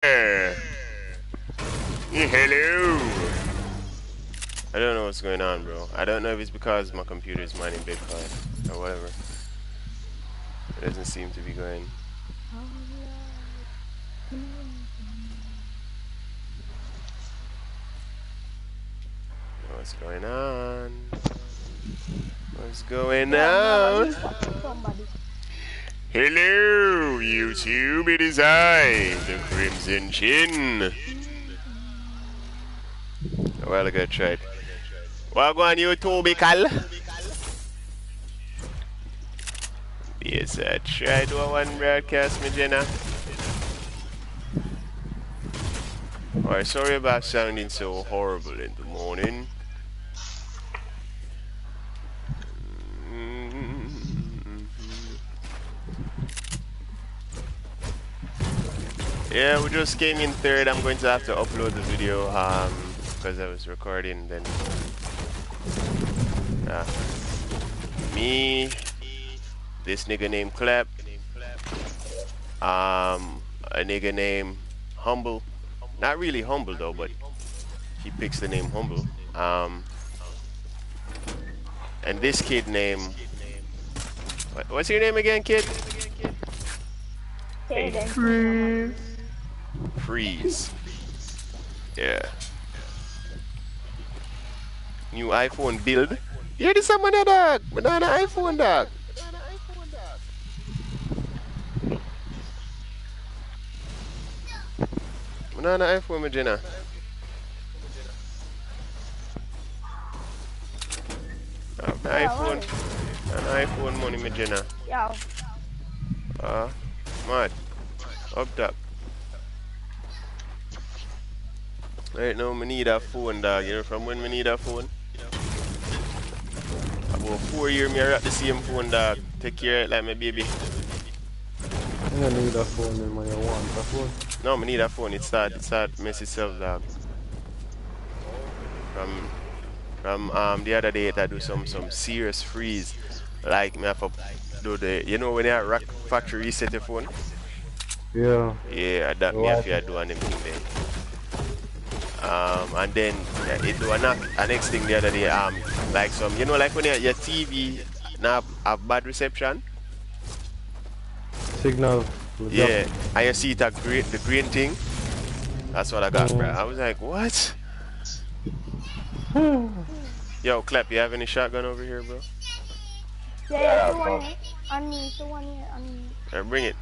Hello. I don't know what's going on, bro. I don't know if it's because my computer is mining Bitcoin or whatever. It doesn't seem to be going. What's going on? What's going on? Hello, YouTube. It is I, the Crimson Chin. A while ago, I tried. What go on, YouTube, Cal? Yes, I tried one broadcast, my Jenna. Alright, sorry about sounding so horrible in the morning. Yeah, we just came in third. I'm going to have to upload the video because I was recording then. Me, this nigga named Clap, a nigga named Humble. Not really humble though, but he picks the name Humble. And this kid named, what's your name again, kid? Freeze. Yeah. New iPhone build. Yeah, this is my dog. Banana iPhone dog. Banana iPhone, Magina. An iPhone money, Magina. Yo. Mad. Up top. Right now, I need a phone, dog. You know from when we need a phone? About 4 years, me at the same phone, dog. Take care of it like my baby. You don't need a phone, man. You want a phone? No, I need a phone. It start mess itself, dog. From the other day, I do some serious freeze. Like me have to do the, you know when you rock factory reset your phone? Yeah. Yeah, that me have to do on them thing then. And then it do an next thing the other day, like some, you know, like when your TV now have bad reception. Signal. Yeah, and you see it the green thing. That's what I got, bro. I was like, what? Yo, Clap, you have any shotgun over here, bro? Yeah, the one here. On me, the one here, on me. Alright, bring it.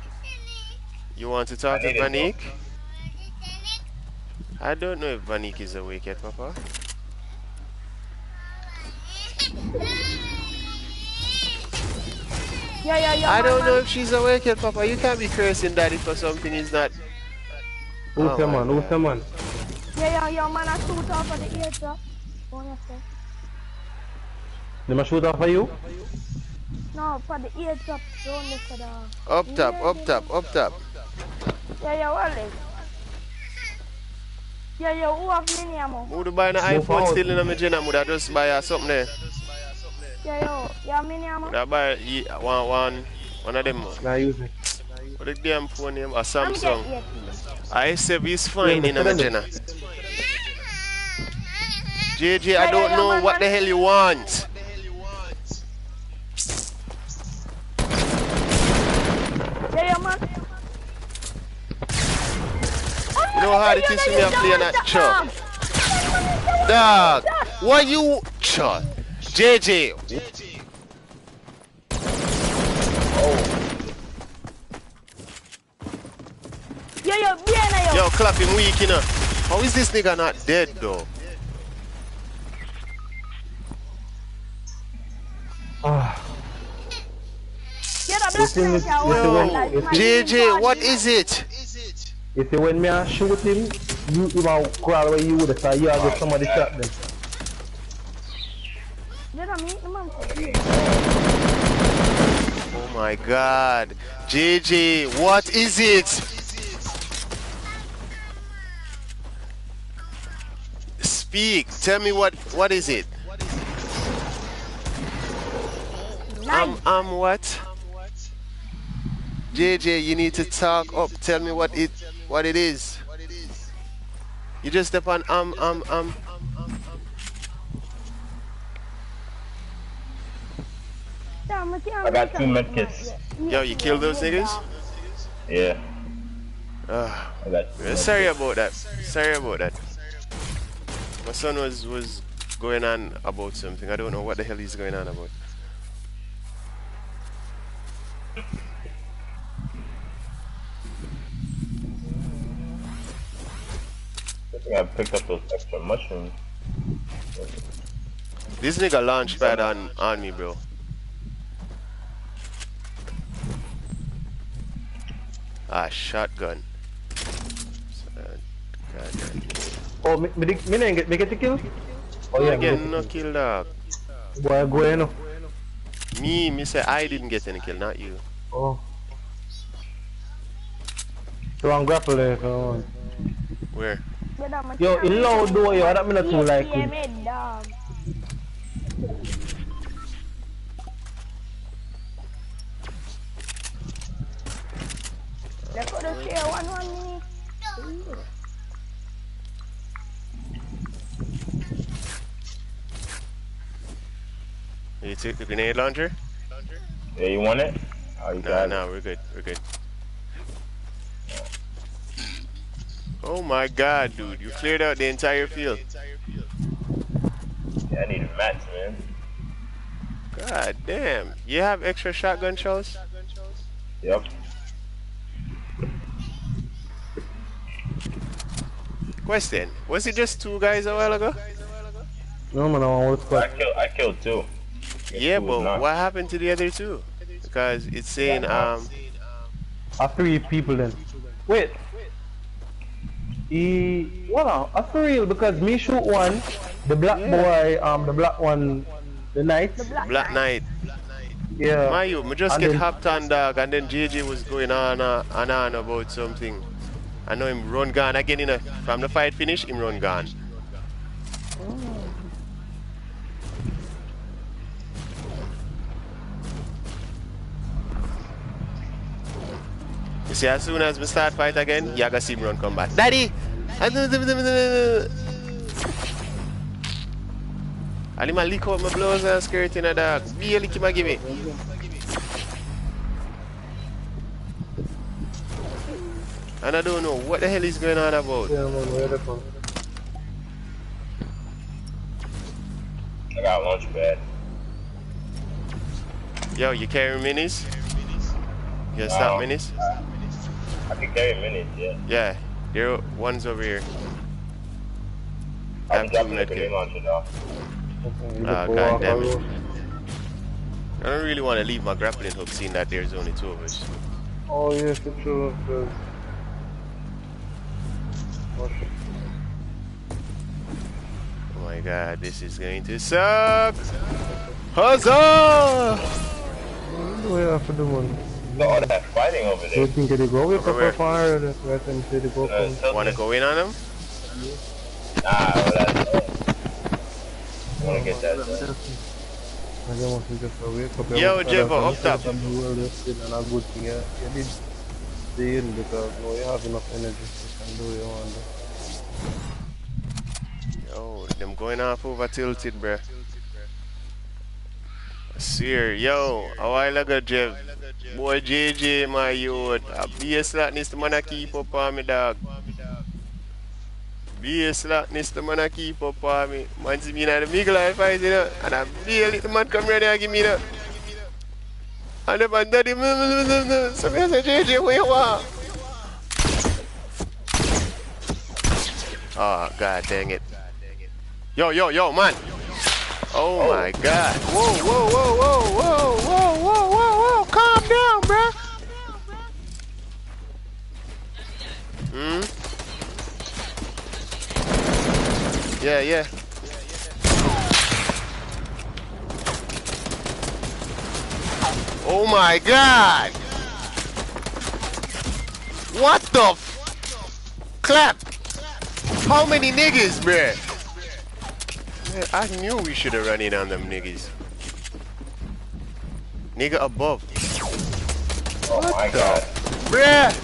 You want to talk to Vanik? I don't know if Vanik is awake yet, Papa. Yeah, I don't know if she's awake yet, Papa. You can't be cursing Daddy for something he's not. Who's the man? Who's the man? Yeah, man, I shoot off of the eardrop. They must shoot off of you? No, for the eardrop. Don't look at the... Up top. Yeah, Wally. Yeah, who have mini ammo? Who to buy an iPhone still in a Magina? Would I just buy something there? Yeah, mini ammo. Would I buy one of them? Nah, use it. What the damn phone name? A Samsung. I7 is fine in a Magina. JJ, I don't know what the hell you want. Yeah, man. You know how it is when you're playing that chuck? Dog, what you chuck? JJ. Yo, Clap him weak, you know. How is this nigga not dead though? JJ, what is it? You see, when me shoot him, you will crawl where you would have said, yeah, get somebody shot them. Oh my god. JJ, what is it? Speak. Tell me what is it? What? JJ, you need to talk up. Tell me what it is. You just step on Damn, I I can't got make a 2 hit, man. medkits. Yo, you kill those niggas? Yeah, Ah, I got 2 sorry medkits. about that. Sorry about that. My son was going on about something. I don't know what the hell he's going on about. I think I picked up those extra mushrooms. This nigga launch pad on me, bro. Ah, shotgun. God damn. Oh, me didn't get the kill? Oh You yeah, ain't me get getting the no kill. kill, dog. Boy, go in. Me say I didn't get any kill, not you. Oh. So I'm grappling. So. Where? Brother, I Yo, can't in make a low move, door, yo, man. that me not too 8 like p.m. it. head, dog. Let's go to share 1 minute. You took the grenade launcher? Yeah, you want it? Oh, you Nah, got it. nah, we're good. We're good. Oh my god, dude. You cleared out the entire field. Yeah, I need a match, man. God damn. You have extra shotgun shells? Yep. Question. Was it just 2 guys a while ago? No, man, I want to I killed 2. Guess Yeah, 2 was but not. what happened to the other 2? Because it's They got saying, knocked. 3 people then. Wait. What now? For real, because me shoot one, the black yeah, boy, the black one, the knight. The Black Black Knight. Knight. Yeah. My you, me just And get then, hopped on, dog, and then JJ was going on about something. I know him run gone again from the fight finish, him run gone. You see, as soon as we start fight again, you gonna see him run come back. Daddy! And him a lick out my blouse and skirt in a dog. Be a lick him a give me. And I don't know what the hell is going on about. yeah, man, where the fuck? I got launch pad. Yo, you carry minis? You can stop minis? I can carry minis, yeah. Yeah, there are ones over here. I I'm have 2 dropping the grenade medkits. launcher now. God damn it. I don't really want to leave my grappling hook seeing that there's only 2 of us. Oh, yes, it's true. Oh my god, this is going to suck! Huzzah! What do we have to do, man? Got all that fighting over there. You think they go with Over where? fire? That's where them say they go from. Wanna go in on them? Nah, well, that's I wanna get that done. Yo, Jevo, up top. Because no, you have enough energy you can do your own. Yo, them going off over tilted, bruh. I swear, yo, a while ago, Jeff. Boy, JJ, my youth. A BS slackness, the man a keep up on me, dog. BS slackness, the man a keep up on me. Man see me in the big life fight, you know. And I barely the man come ready and give me that. And the man daddy, so me say, JJ, where you want? Oh, god dang it. Yo, man. Oh my god. Whoa. Calm down, bruh. Yeah. Oh my god. What the clap? How many niggas, bruh? Man, I knew we should have run in on them niggas. Nigga above. Oh What my the? god. Bruh!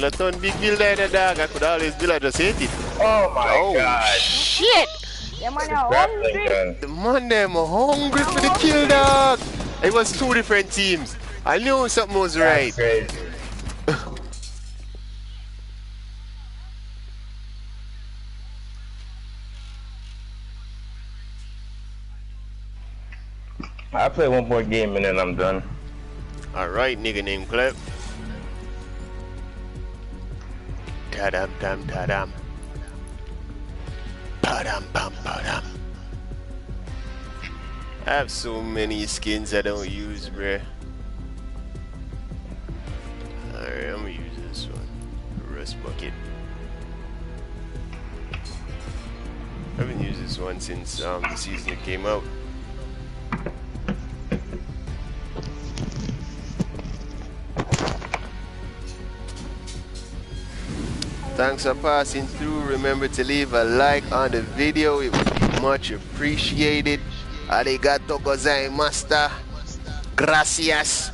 Man, I turn big builder in the dog. I could always build, I just hate it. Oh my god. Shit! Yeah, man, The you're grappling hungry. gun. The man them are hungry for the kill, dog. It was two different teams. I knew something was right. That's crazy. I'll play one more game and then I'm done. Alright, nigga named Clip. Tadam tam tadam. Padam pam padam. I have so many skins I don't use, bruh. Alright, I'm gonna use this one. Rust bucket. I haven't used this one since the season it came out. Thanks for passing through. Remember to leave a like on the video. It would be much appreciated. Arigato gozaimasu. Gracias.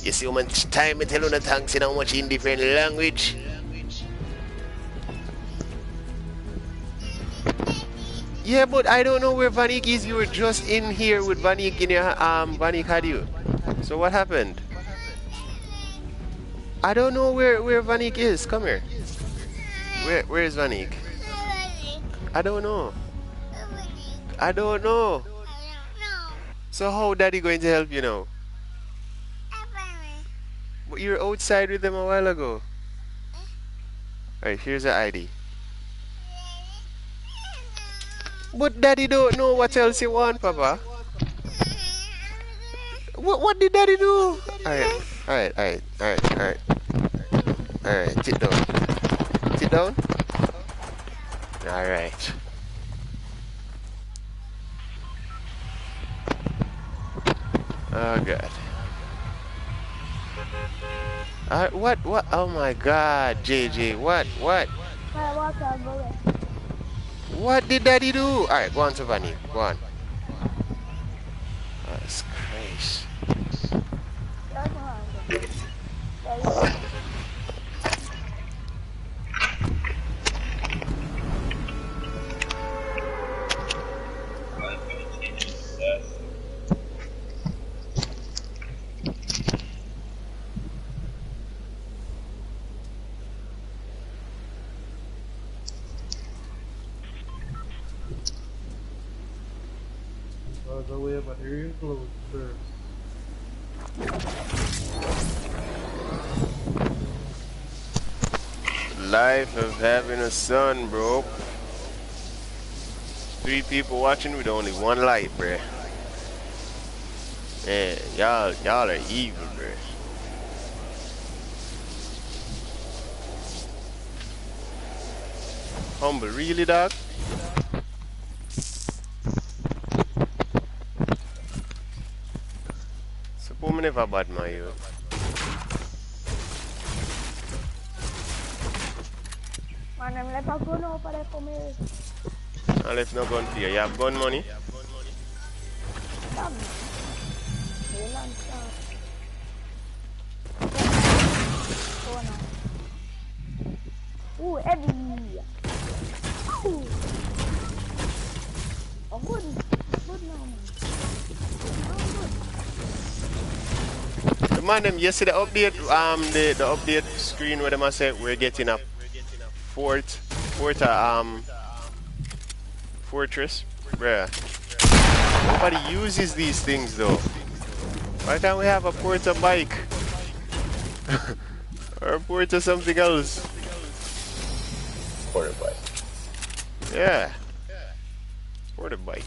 You see how much time I tell you the thanks in how much in different language. Yeah, but I don't know where Vanik is. You were just in here with Vanik in your Vanik had you. So what happened? I don't know where Vanik is. Come here. Where is Vanik? I don't know. I don't know. So how daddy going to help you now? But you were outside with them a while ago. Alright, here's the ID. But daddy don't know what else you want, Papa. What did daddy do? Alright. Alright, sit down. Sit down. Alright. Oh god. What? Oh my god, JJ, what? What did daddy do? Alright, go on to Vanny. Go on. Oh, that's crazy. The way my area closed first. Life of having a son, bro. 3 people watching with only 1 light, bruh. Man, y'all are evil, bruh. Humble, really, dog? Suppose me never bad my you. Man, I'm like a gun over there for me. I left no gun for you. You have gun money? Damn. You land down. Go now. Ooh, heavy. Ooh. Oh, good. Good now, man. Oh, good. The man them yesterday update the update screen where them I say we're getting a fortress. Bruh. Nobody uses these things though. Why can't we have a porta bike? Or a porta something else? Porta bike. Yeah. Porta bike.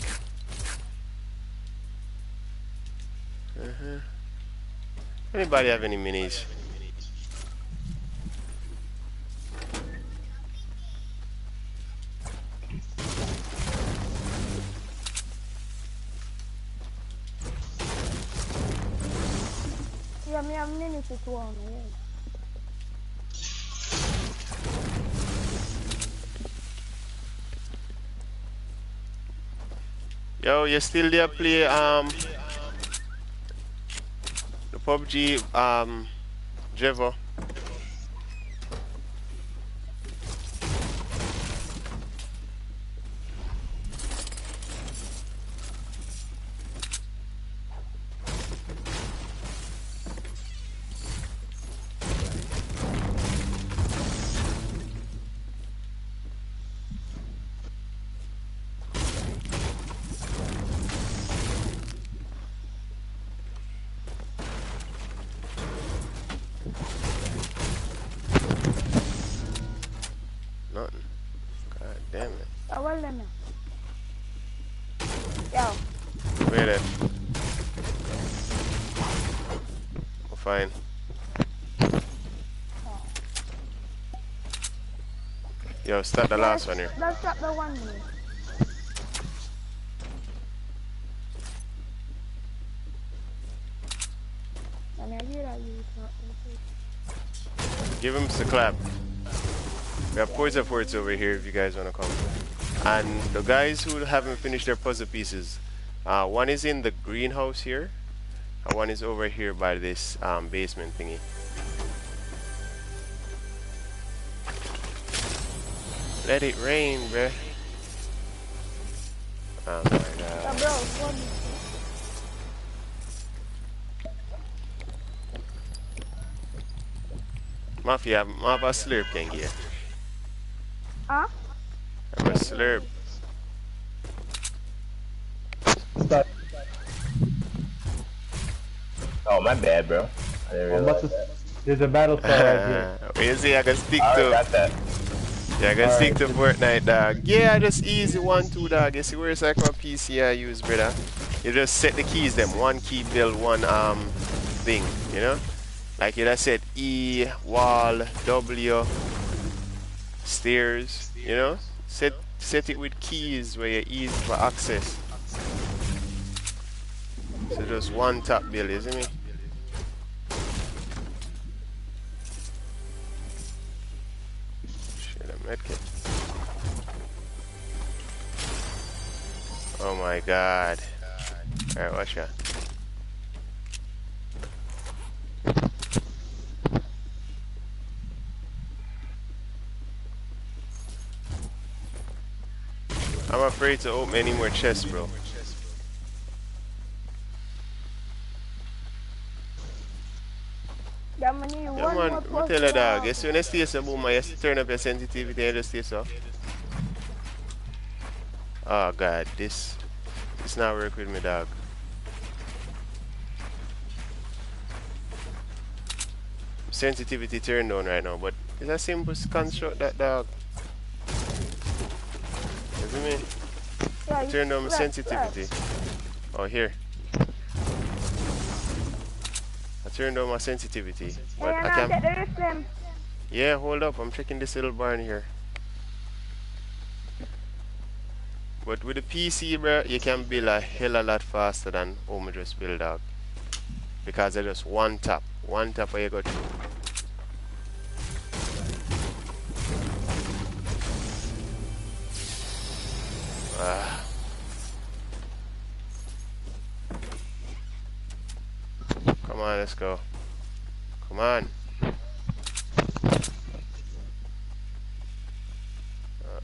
Anybody have any minis? Yeah, me have many to one. Yo, you still there play the PUBG Jevo? Nothing. God damn it. Oh, well then. Yo. Where then? Oh, fine. Yo, start the last one here. Let's start the 1 minute. Give him a clap. We have poison forts over here if you guys want to come. And the guys who haven't finished their puzzle pieces, one is in the greenhouse here, and one is over here by this basement thingy. Let it rain, bruh. Oh my god. Bro, Mafia, I have a slurp can get. huh? I have a slurp. Start. Oh, my bad, bro. I didn't I'm about realize to, that. there's a battle star right here. You see, I can stick I already to. got that. Yeah, I can stick to Alright. Fortnite, dog. Yeah, just easy 1-2, dog. You see where's like my PC I use, brother? You just set the keys, them. One key build one thing, you know? Like you just set E, wall, W, stairs, you know? Set it with keys where you're easy for access. So just one top build, you see me? Shit, a medkit. Oh my god. Alright, watch out. I'm afraid to open any more chests, bro. Yeah, man, you Yeah, one man, more I tell you, dog. puzzle. As soon as you stay so boom, you have to turn up your sensitivity and just stay so. Oh god, this not work with me, dog. Sensitivity turned on right now, but it's a simple construct, that, dog. You see me? Yeah, Turn on my press, sensitivity. Oh, here. I turned on my sensitivity, but Hey, I now can't. take the rest them. Yeah, hold up. I'm checking this little bar in here. But with the PC, bro, you can build a hell a lot faster than home just build, dog. Because they're just one tap where you go through. Ah. Come on, let's go. Come on. Oh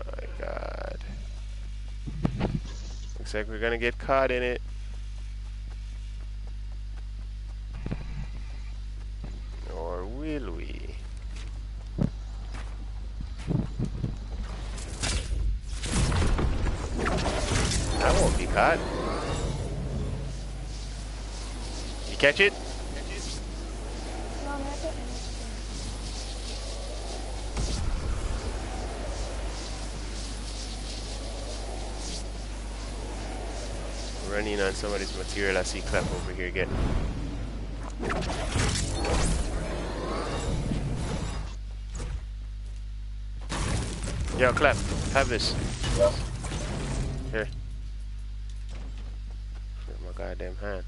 my god. Looks like we're gonna get caught in it. Or will we? I won't be caught. You catch it? No, man, take it. Running on some of this material I see Clap over here getting. Yo, Clap, have this. Yeah. Here. With my goddamn hand.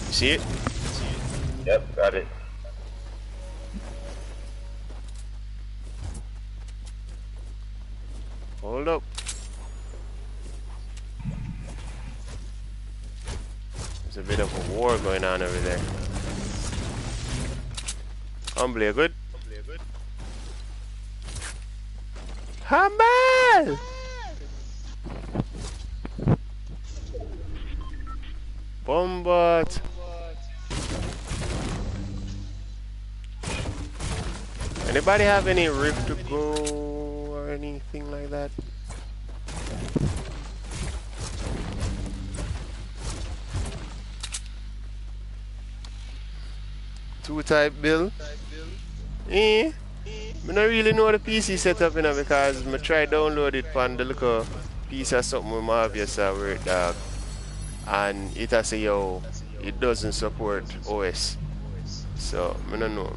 You see it? Yep, got it. Hold up. There's a bit of a war going on over there. Humble, you good? Humble! Bombot! Anybody have any rift to go or anything like that? Two type build. I don't really know the PC setup, you know, because I try download it on the little piece of something with my obvious work, dog. And it has say, yo, it doesn't support OS. So, I don't know.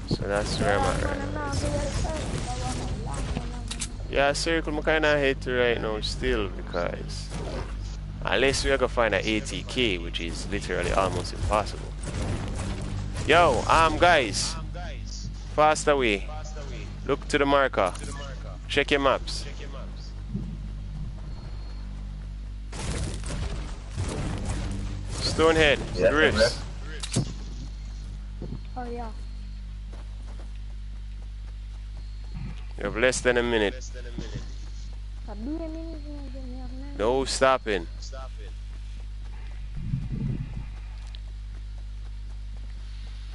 So that's where I'm at right now. Yeah, circle I kinda hate to right now still, because unless we are gonna find an 80k, which is literally almost impossible. Yo, guys, fast away. Look to the marker. Check your maps. Stonehead, drifts. Oh yeah. You have less than a minute. No stopping.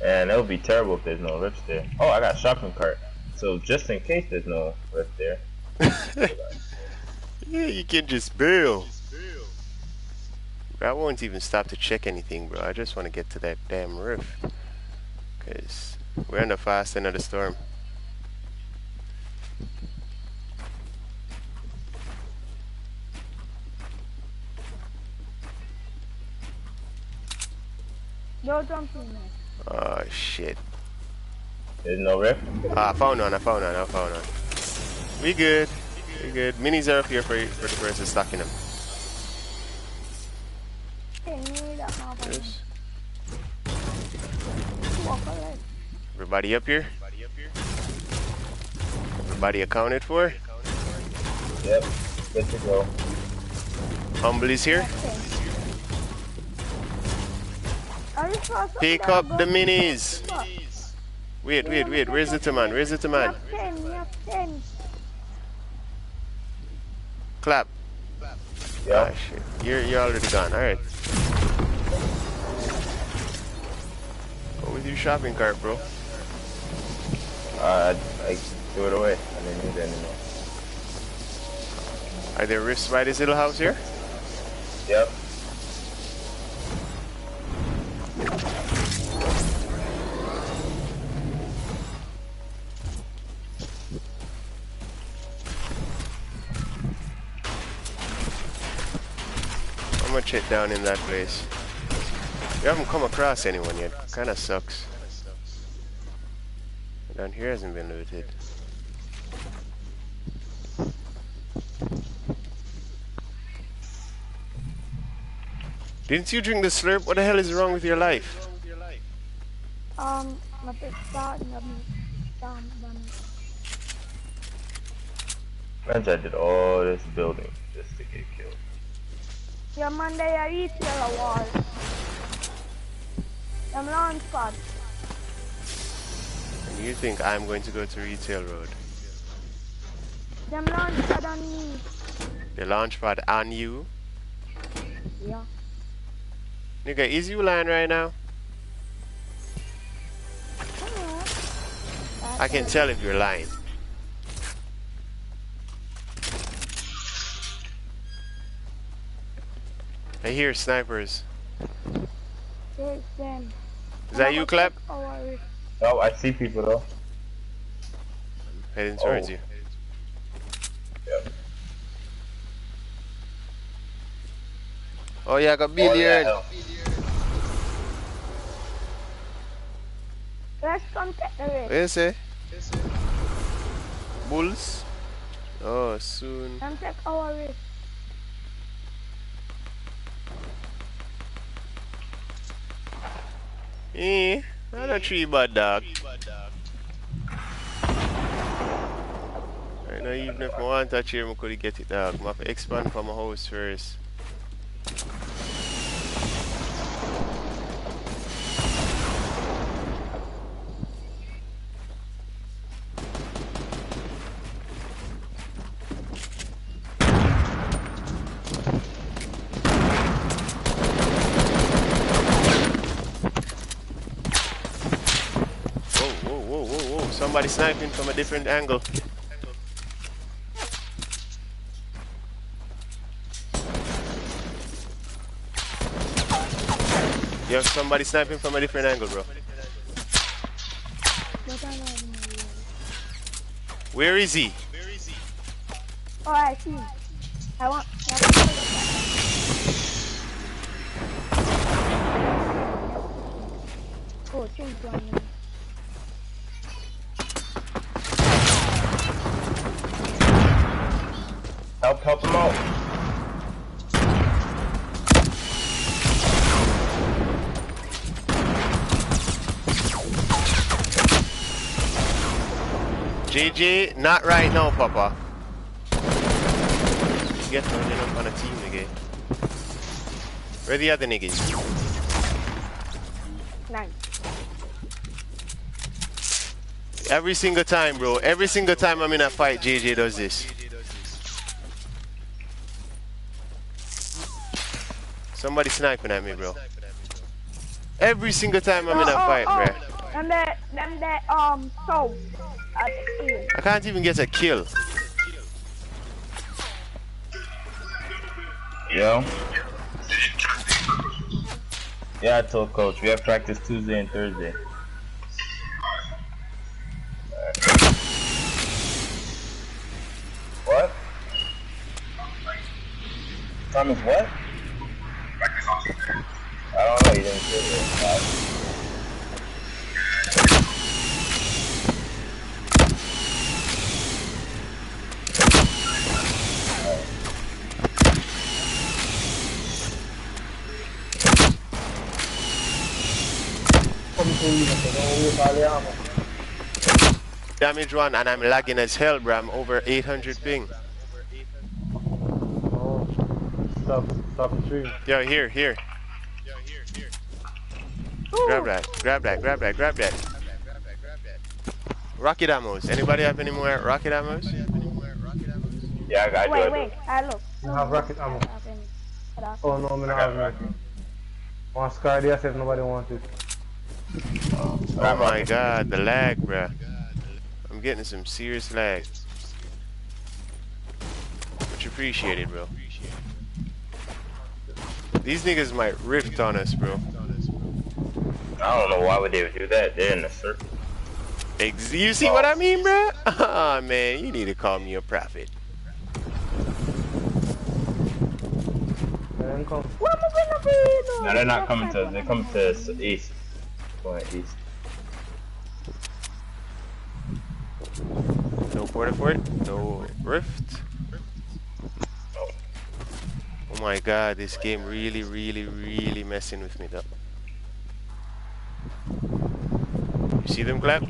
And it would be terrible if there's no rifts there. Oh, I got a shopping cart. So just in case there's no rift there. Yeah, you can just bail. I won't even stop to check anything, bro. I just want to get to that damn rift. Because we're in the fast end of the storm. Yo, jump in there. Oh, shit. There's no rift? Ah, I found one. We good. Minis are up here for the person stocking them. Yes. Everybody up here? Everybody accounted for? Yep, good to go. Humble is here. Pick up the minis. Wait. Where's the man? Clap. Yeah. Ah, shit. You're already gone. Alright. Go with your shopping cart, bro. I threw it away. I didn't need it anymore. Are there rifts by this little house here? Yep. I'm gonna check down in that place. We haven't come across anyone yet. Kinda sucks. Down here hasn't been looted. Didn't you drink the slurp? What the hell is wrong with your life? My big start and Imagine I did all this building just to get killed. yeah, man, they are eating a wall. Them launch pad. And you think I'm going to go to Retail Road? Them launch pad on me. The launch pad on you? Yeah. Nigga, is you lying right now? I can tell if you're lying. I hear snipers. There's them. Is that you, Clap? Oh, I see people though. Heading towards you. Yep. Oh yeah, I got billiard. Let's come take the rift. What you say? Bulls? Oh, soon. Come take our rift. Eh, not a tree bad dog. I know even if I want to touch here, I could get it dog. I have to expand from my house first. Whoa. Somebody sniping from a different angle. You have somebody sniping from a different angle, bro. Where is he? Oh, I see. I want. Oh, change one. Help him out. JJ, not right now, Papa. Get running up on a team again. Where the other niggas? Nice. Every single time, bro. Every single time I'm in a fight, JJ does this. Somebody sniping at me, bro. Every single time I'm in a fight, bro. And so. I can't even get a kill. Yo. Yeah, I told coach we have practice Tuesday and Thursday. What? Promise what? I don't know, you didn't say that. Damage one, and I'm lagging as hell, bro. I'm over 800 ping. Oh, stop the stream. Yo, here. Grab that. Rocket ammos. Anybody have any more rocket ammos? Yeah, I got you. Wait, I look. You have rocket ammo. Oh no, I'm not having it. Want Scar DS if nobody wants it. Oh my god, the lag, bruh. I'm getting some serious lag. Much appreciated, bro. These niggas might rift on us, bro. I don't know why would they do that. They're in the circle. You see what I mean, bro? Ah, man, you need to call me a prophet. No, they're not coming to us. They're coming to us east. Going east. No porta fort, no rift. Oh my god, this game really messing with me though. You see them clap?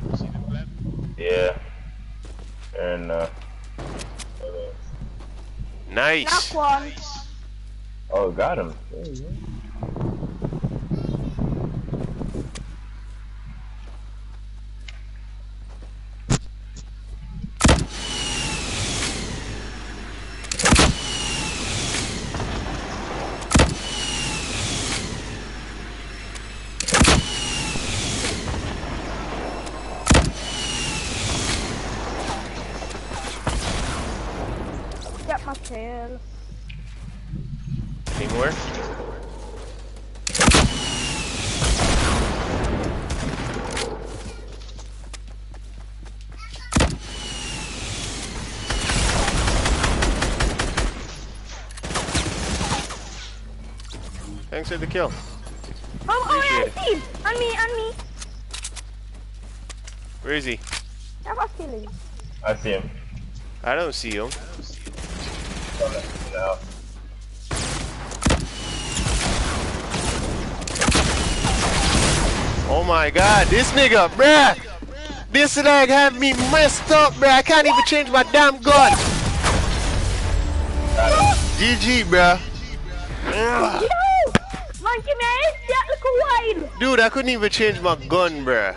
Yeah. And nice. Oh, got him. Get my tail. Any more? Thanks for the kill. Oh, I see him. On me. Where is he? I was killing him. I see him. I don't see him. No. Oh my god, this nigga, bruh! This lag have me messed up, bruh. I can't even change my damn gun. GG, bruh. Ugh. Man, give me a headshot, look a while. Dude, I couldn't even change my gun, bruh.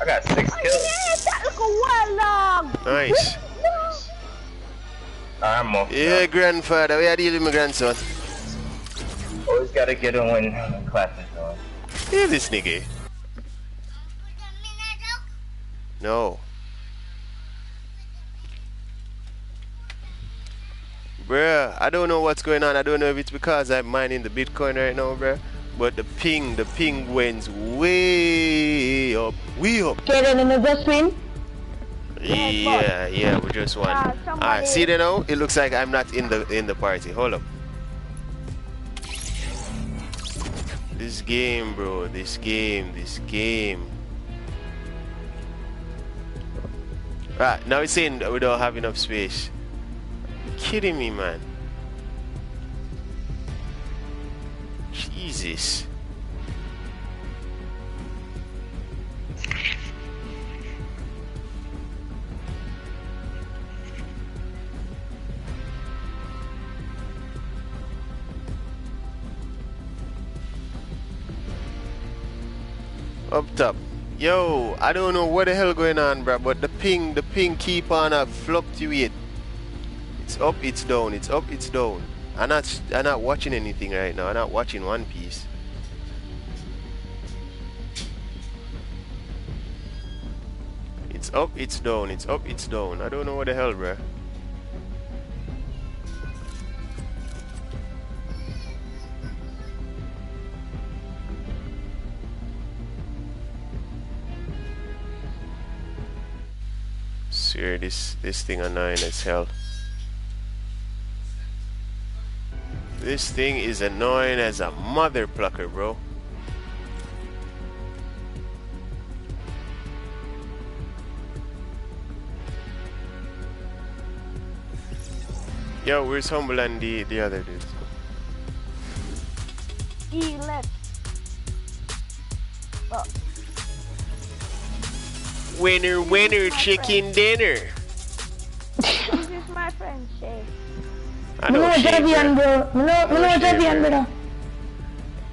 I got 6 kills. That look a while long. Nice. I'm off. Yeah, grandfather, we are dealing with my grandson. Always gotta get a win classes on. Hear this nigga. No. Bruh, I don't know what's going on. I don't know if it's because I'm mining the Bitcoin right now, bruh. But the ping went way up, Okay, then we just win. Yeah, we just won. Alright, see there now? It looks like I'm not in the party. Hold up. This game, bro. This game. Right, now it's saying that we don't have enough space. You're kidding me, man. Jesus. Up top. Yo, I don't know what the hell going on, bro, but the ping keep on fluctuate. It's up, it's down, it's up, it's down. I'm not watching anything right now. I'm not watching One Piece. It's up, it's down, it's up, it's down. I don't know what the hell, bro. Swear this thing annoying as hell. This thing is annoying as a mother plucker, bro. Yo, where's Humble and the other dudes? He left. Oh. Winner, chicken dinner. This is my friend Shay. I know Shane, bro.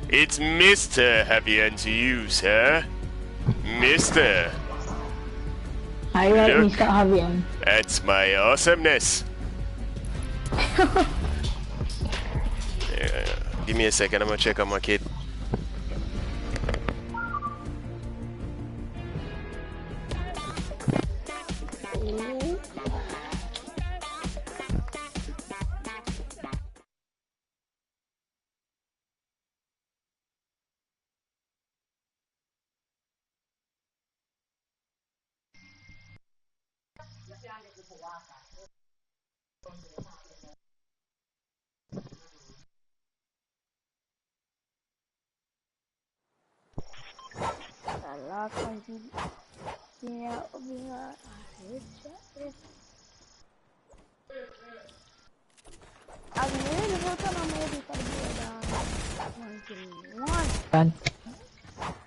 It's Mr. Happy to you, sir. Mr. Alright, Look, Mr. Javier. That's my awesomeness. Yeah, give me a second, I'm gonna check on my kid.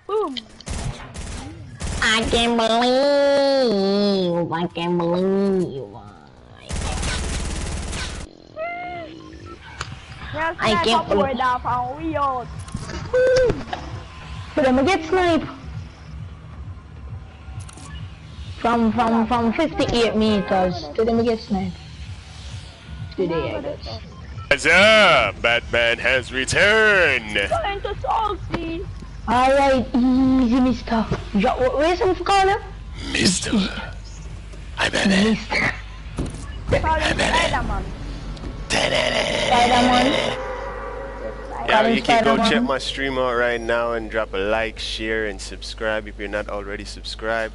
Boom! I can't believe. I can't believe. But I'm gonna get sniped. From 58 meters to them get sniped. Today I guess. What's up? Batman has returned. Going to salty. Alright, easy mister. Where's some call him? Mister. I'm Batman. Spider-Man. Spider-Man. Yeah, you can go check my stream out right now and drop a like, share, and subscribe if you're not already subscribed.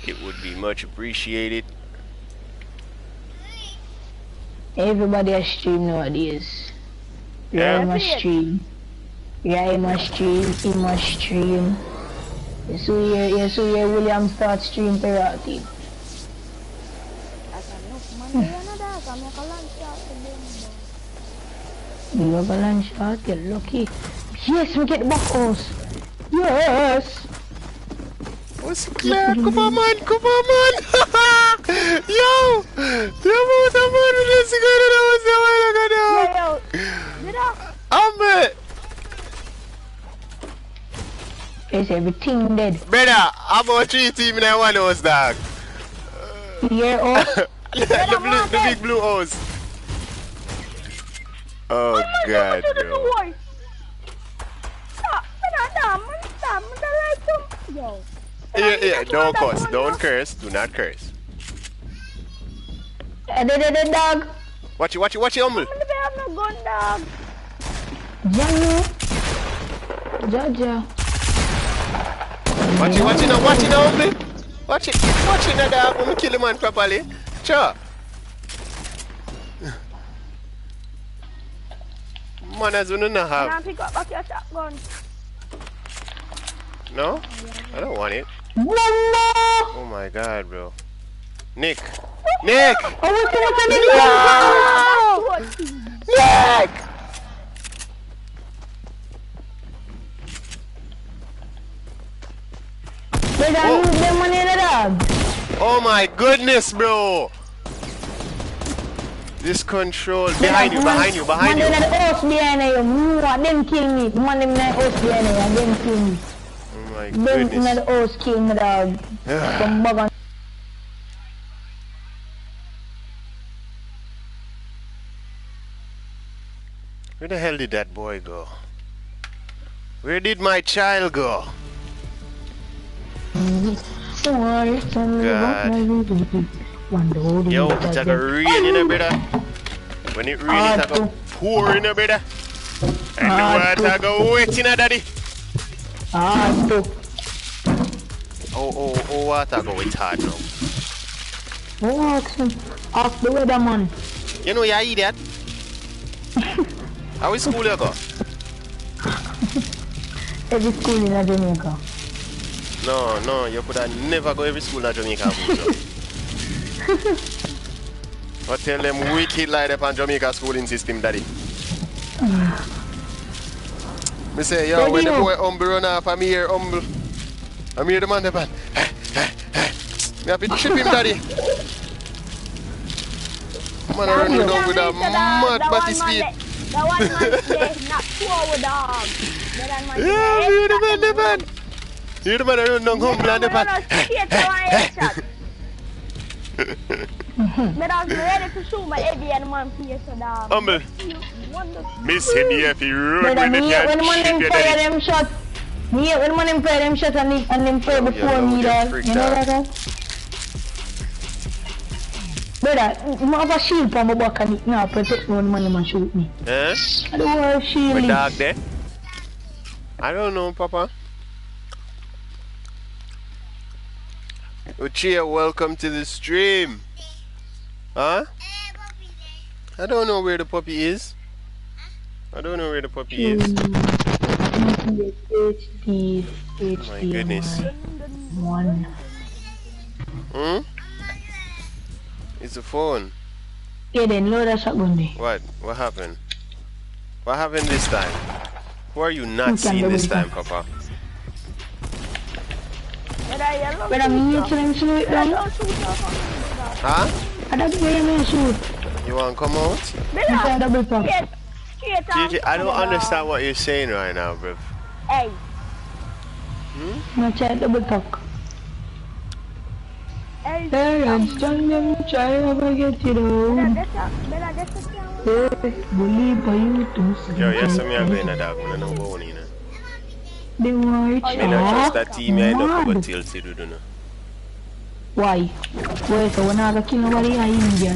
It would be much appreciated. Everybody has stream nowadays. Yeah, I must stream. Yeah, I must stream. He must stream. You see here William start stream Pirati. You have a lunch shot, you're lucky. Yes, we get the back house. Yes! What's clear? Come on, man! Yo! Someone just got it. I was the way I'm it! Is everything dead? Brother, I'm about 3 team in that one house, dog. Yeah, oh. the big blue house. Oh, God, bro. Yeah, don't curse, don't curse, do not curse. Dog. Watch it, Humble. Jango. Jaja. Watch it now, homie. Watch it now, dog. When me kill the man properly. Sure. Man, as we don't have. Can I pick up back your shotgun? No? I don't want it. No! Oh my god, bro. Nick! Nick! Oh, what's Nick! They don't move them money in the dog. Oh my goodness, bro! This control behind you. Man, in the house behind you. Them kill me. Man in the house behind you. Them kill me. Oh my Them in goodness. the house kill me, dog. Some bug on. Where the hell did that boy go? Where did my child go? God. Yo, it's like a rain in a brother. When it rains, it's like a pour in a brother. And the water go wet in a daddy. Oh, water go wet hard now. Off the weather, man. You know you idiot. How is school you go? Every school in Jamaica. No, you could have never go every school in Jamaica. But tell them wicked lie upon Jamaica schooling system, daddy. Me say, yo, when the boy humble run off, I'm here humble. I'm here the man, the man. Me have to chip him, daddy. Man, I run down with a mad body speed. That one man say, not forward dog. Yeah, you're the man. You're the man that run down humble and the man. But I was ready to shoot my Eddie and man face so dog. Humble. Miss him here if you run when they can't shoot you, daddy. Them shot. Yeah, when man fire them shot and them fire before me, dog. You know that? Brother, I have a shield on my back and it now protect me when man shoot me. Eh? I don't have a shield. My dog there? I don't know, Papa. Uchia, welcome to the stream. Huh? I don't know where the puppy is. I don't know where the puppy is. HD, Oh my goodness. One. Hmm? It's a phone. Yeah, then load that shotgun there. What? What happened? What happened this time? Who are you not seeing this time, Papa? But I'm here to them shoot down. Huh? I don't hear me shoot. You want to come out? Inside double top. GG, I don't understand what you're saying right now, bro. Hey. I'm try double talk. Parents, tell them try to get it on. Believe for you to see. Yo, yes, I'm going to dog. I don't know what you know. The white I don't trust that team. I don't go till see do no. Why? Why so when I kill nobody I India.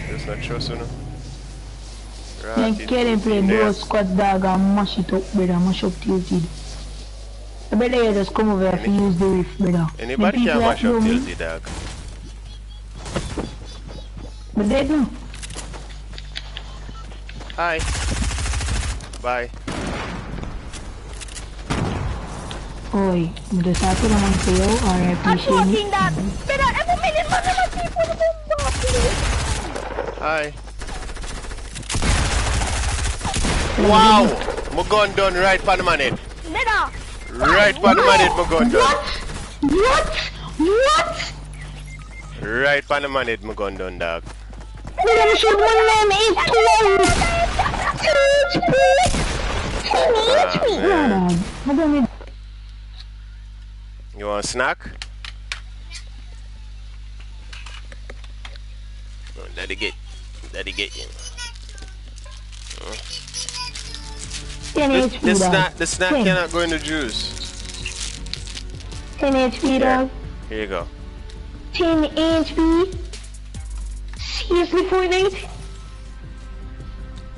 Just not trust you no. Then Karen play those squad dog and mash it up, brother, mash up tilted. I better you just come over if you use the riff, brother. Anybody can mash up tilted, dog. But they do. Hi. Bye. Oi, udah satu naman sa'yo, RIP I'm Shane. talking that. Pero every minute man naman people na bomba. Hi. Wow! My gun done right for the man head. Neda. Right for the man head, my gun done. What? Right for the man head, my gun done, dog. Udah shoot one name is 12 HP. You want a snack? Oh, daddy get you. The snack cannot go in the juice. 10 HP, dog. Here you go. 10 HP? Seriously, Fortnite?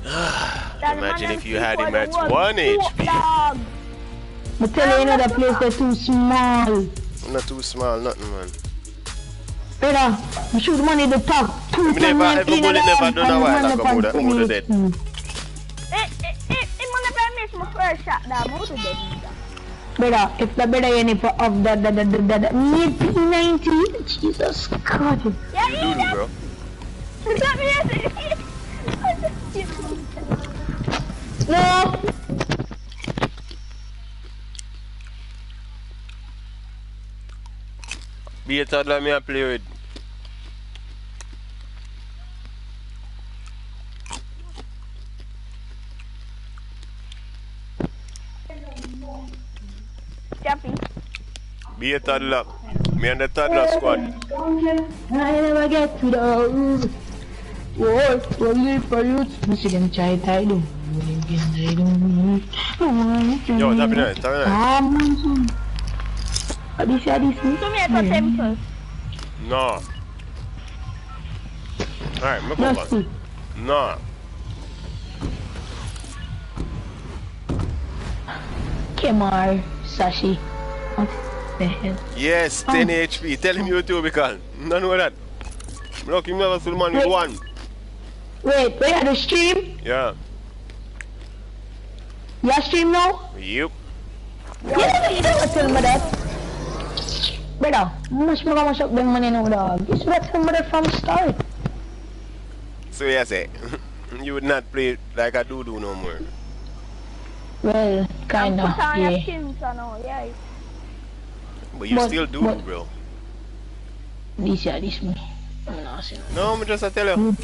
Imagine if you had him at 1 HP. I tell you another place they're too small. Not too small, nothing, man. Brother, you shoot money the top. I never done a while ago, I'm dead. It money by me, my first shot that I'm dead. Brother, if the better any for of the me P90, Jesus God. Yeah, You do, bro. No. Be a toddler me I play with. Chappy. Be a toddler. Me and the toddler squad. I never get to those. Whoa, only for you. I see them try to do. Yo, tap it in. This To me, I thought them first. No. Alright, me come back. No. Kemar, Sashi. What the hell? Yes, 10 HP. Tell him you too, because none of that. Look, you never see the man with one. Wait, wait, the stream? Yeah. You stream now? Yep. Yeah, you don't tell me that. Brother, much more much up than money now, dog. You should have told me that from the start. So you say, you would not play like I do no more. Well, kinda, Put on yeah. your skins and all, yeah. But you still do, bro. This year, this me. I'm not saying. No, I'm just tell you.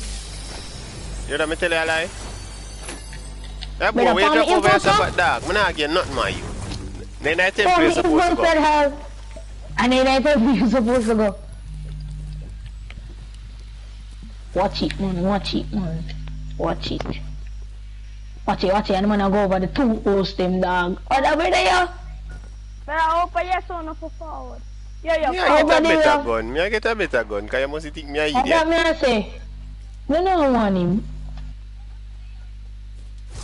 You know me tell you a lie? That boy, we drop over yourself at dog. I'm not getting nothing my you. Then I tell you you're supposed to go. And then I tell you you're supposed to go. Watch it, man. Watch it, man. Watch it. Watch it, watch it. And I'm gonna go over the two host them, dog. Oh, that way there. But I hope I saw no for forward. Yeah, Me I get a better gun. Me I get a better gun. Because you must think me a idiot. What me I say? No, I want him.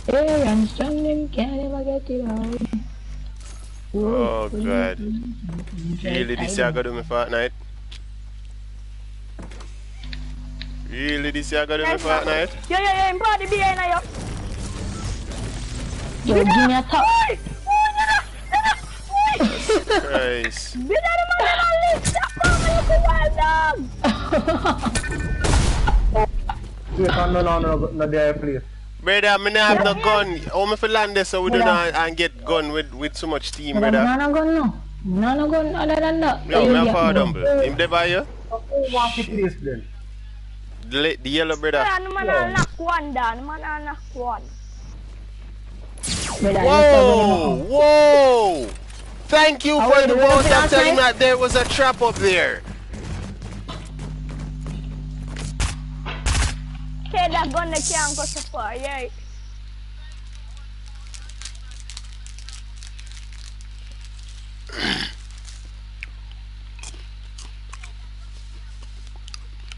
Hey, I'm strong and can't ever get it out. Oh, God. Really, this year I got to do me FORTNITE? Really, this year I got to do me FORTNITE? Yeah, I'm body behind you. Yo, give me a top. Christ. You got him on the list. No, there, please. Brother, I don't have no gun. How am I land this so we don't and get gun with so much team, brother? No gun, no. No gun other than that. Yo, me a far dumble. Him there by you? Walk it, please, then. The yellow brother. No man knock one down. No man knock one. Whoa! Whoa! Thank you for the vote of telling that there was a trap up there. Okay, that gun that can't go so far, yeah.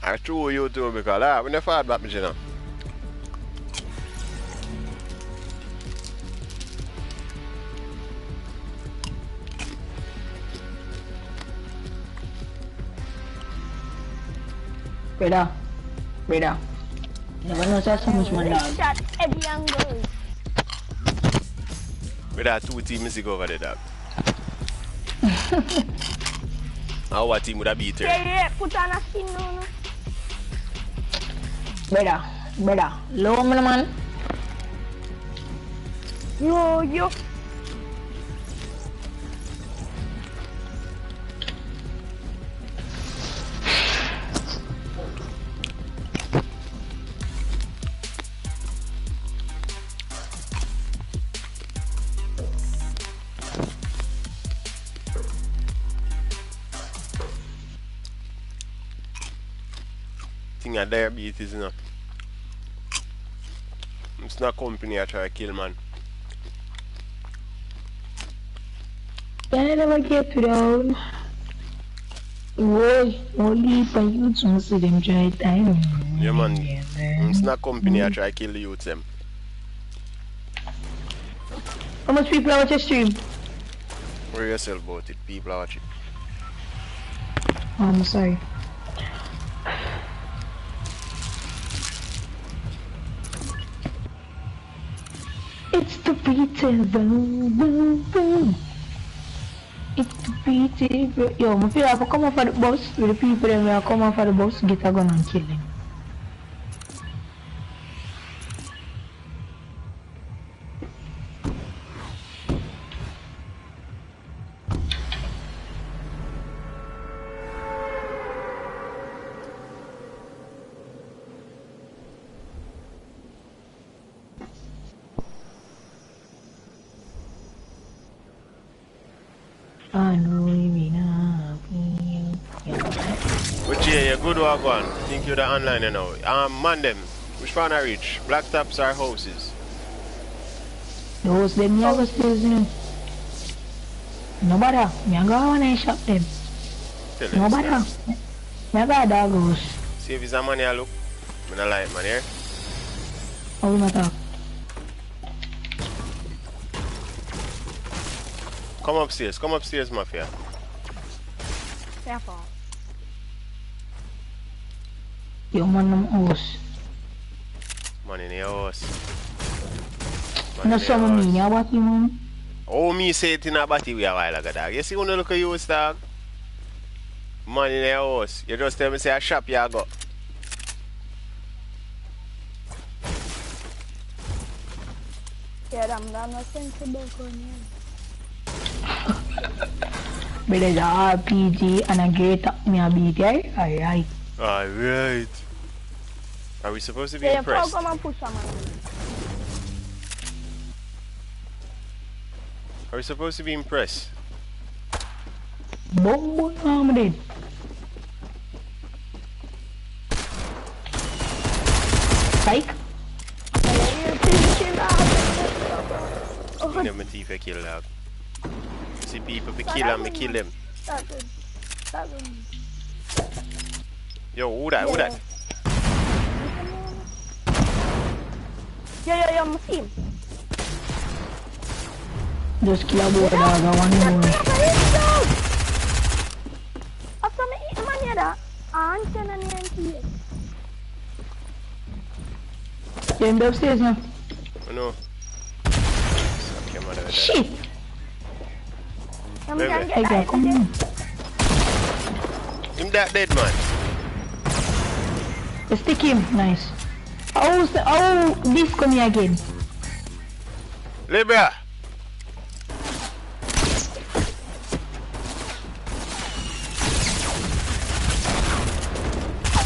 I threw you too because when I fought back, you know. Brother. Never know so much money. Shot every angle. With that two teams over there, dog. Our team would have beat her. Yeah, put on a skin no. Brother. Low man. Yo. Thing a diabetes, you know. It's not company I try to kill, man. Can I never get to down? Whoa, only for you to see them try time. Yeah, man. It's not company I try to kill the youth, them. How much people watch your stream? Worry yourself about it, people are watching. Oh, I'm sorry. It's the pretty boom, boom, boom. It's the pretty. Yo, I feel like I come off of the bus with the people and I come off of the bus, get a gun and kill them. I know we But yeah, you're good work one. Think you're the online you know. Man them. Which one I reach? Black tops or houses? those them never still, you know. No matter, me I go on and shop them. Tell No him, matter. sir. Me I got doggos. See if it's a man here look. I don't like man here. How we matter? Come upstairs, mafia. Careful. Yo man them house. Man in your house. No some me, ya what you man? Oh, me say it in a body way a while ago, dog. You see when you look at you, dog? Man in your house. You just tell me say a shop you go. Yeah, I'm not sensible for you. But there's a RPG and a gate up me a beat, eh? Alright. Alright. Are we supposed to be Yeah, impressed? come and push man. Are we supposed to be impressed? Bomb, I'm dead. Spike? You never thief a kill, dog. See people be kill and me kill them. Yo, who that? Who that? Yeah, I'm team. Just kill a boy, dog. I want more. After me eat man here, aunt and auntie. You're in the upstairs now. Oh no. Suck your mother with that. Shit! I'm Baby. gonna Hey, get girl, out come on. Him that dead man. Stick him. Nice. Oh, this coming again. Libya.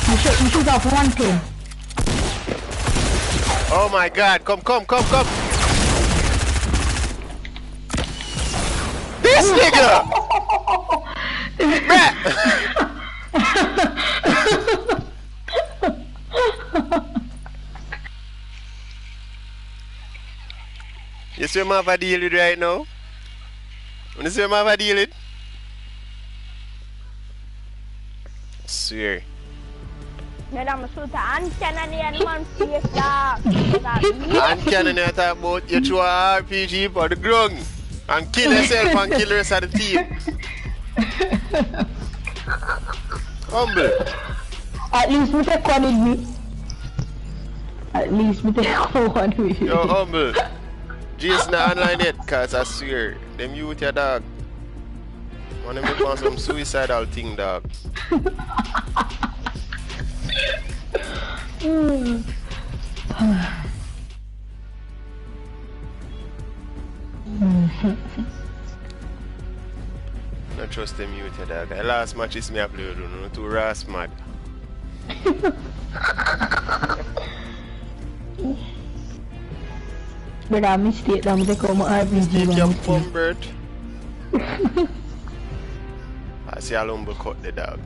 You shoot off one thing. Oh my god, come. This nigga! Bruh! You see what I have a deal with right now? You see what I have a deal with? Swear. I'm shoot aunt and man face dog. And can you talk about you throw a RPG for the ground and kill yourself and kill the rest of the team? Humble. At least me take one with me. At least me take one with me. Yo, humble. Jason online yet, cause I swear, them youth your dog. Wanna make on some suicidal thing, dog. Not trust them youth your dog. The last match is me I play with you, too ras mad. But I mistake them to come RPG. Take your bum bird. I see a lumber cut the dog.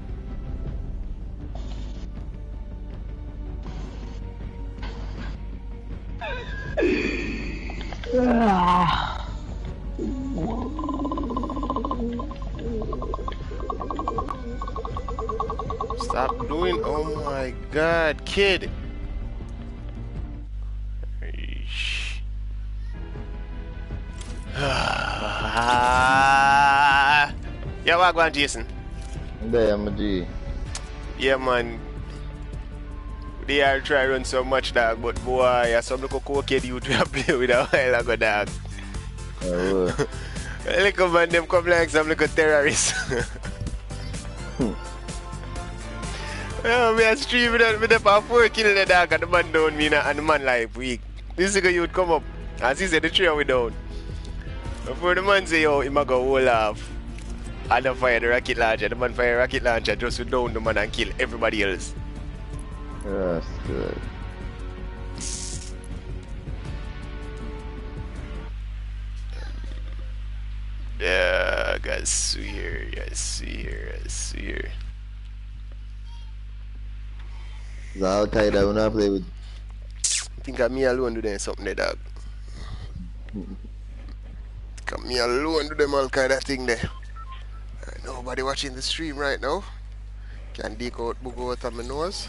Stop doing, oh my god, kid. Eesh. Ah. Yeah, what going, Jason? There, my G. Yeah, man. They are trying to run so much, dog, but boy, some little cokehead you to play with a while ago, dog. Oh, Little man, them come like some little terrorists. Yeah, me a stream with them for 4 killing the dog, and the man down me, and the man like weak. This nigga you'd come up, as he said, the three we down. Before the man say, yo, he might go hold off, and then fire the rocket launcher, the man fire rocket launcher just to down the man and kill everybody else. that's good. Yeah, I swear. Is Al Qaeda when I play with? I think I'm me alone do them something there, dog. Come me alone do them all kind of thing there. Nobody watching the stream right now. Can dig out boogo out of my nose.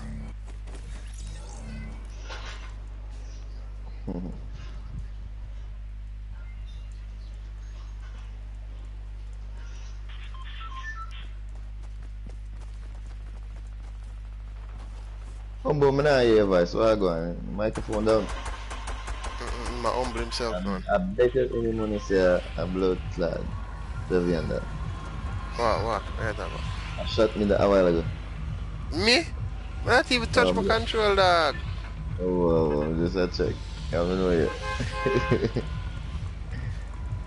Humble, man, I hear your voice. Where I going? Microphone down. My humble himself, man. I bet you any money say a blood clad. Deviant that. What? Right about. I shot me that a while ago. Me? I not even touch my control, dog. Oh, just a check. I don't know yet.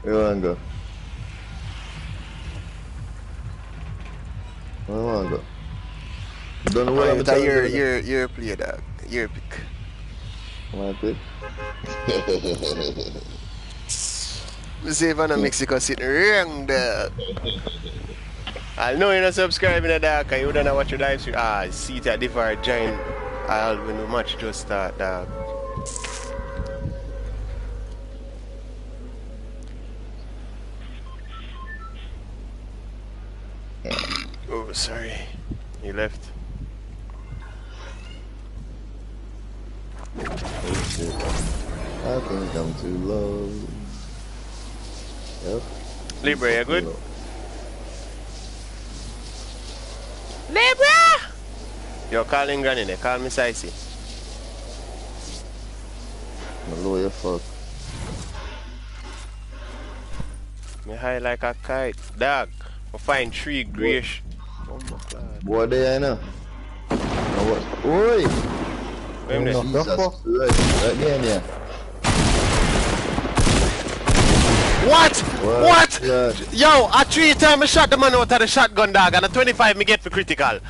Where you wanna go? Where you wanna go? Don't know what I'm telling you. Your play, dog. Your pick. My pick? Me say if I'm in Mexico sitting wrong, dog. I know you're not subscribing to that, because you don't know what your live stream. See that different giant. I'll win the match just start, dog. Oh, sorry. He left. Oh shit. I think I'm too low. Yep. Libra, you good? Libra! Yo, calling granny there. Call me Sicey. My lawyer fuck. Me high like a kite. Dog. I find 3 grayish. Oh my god. Boy, there I know. Oi! Wait a minute. Jesus Christ. Right there, yeah. What? Yeah. Yo, a 3 times I shot the man out of the shotgun, dog, and a 25 me get for critical.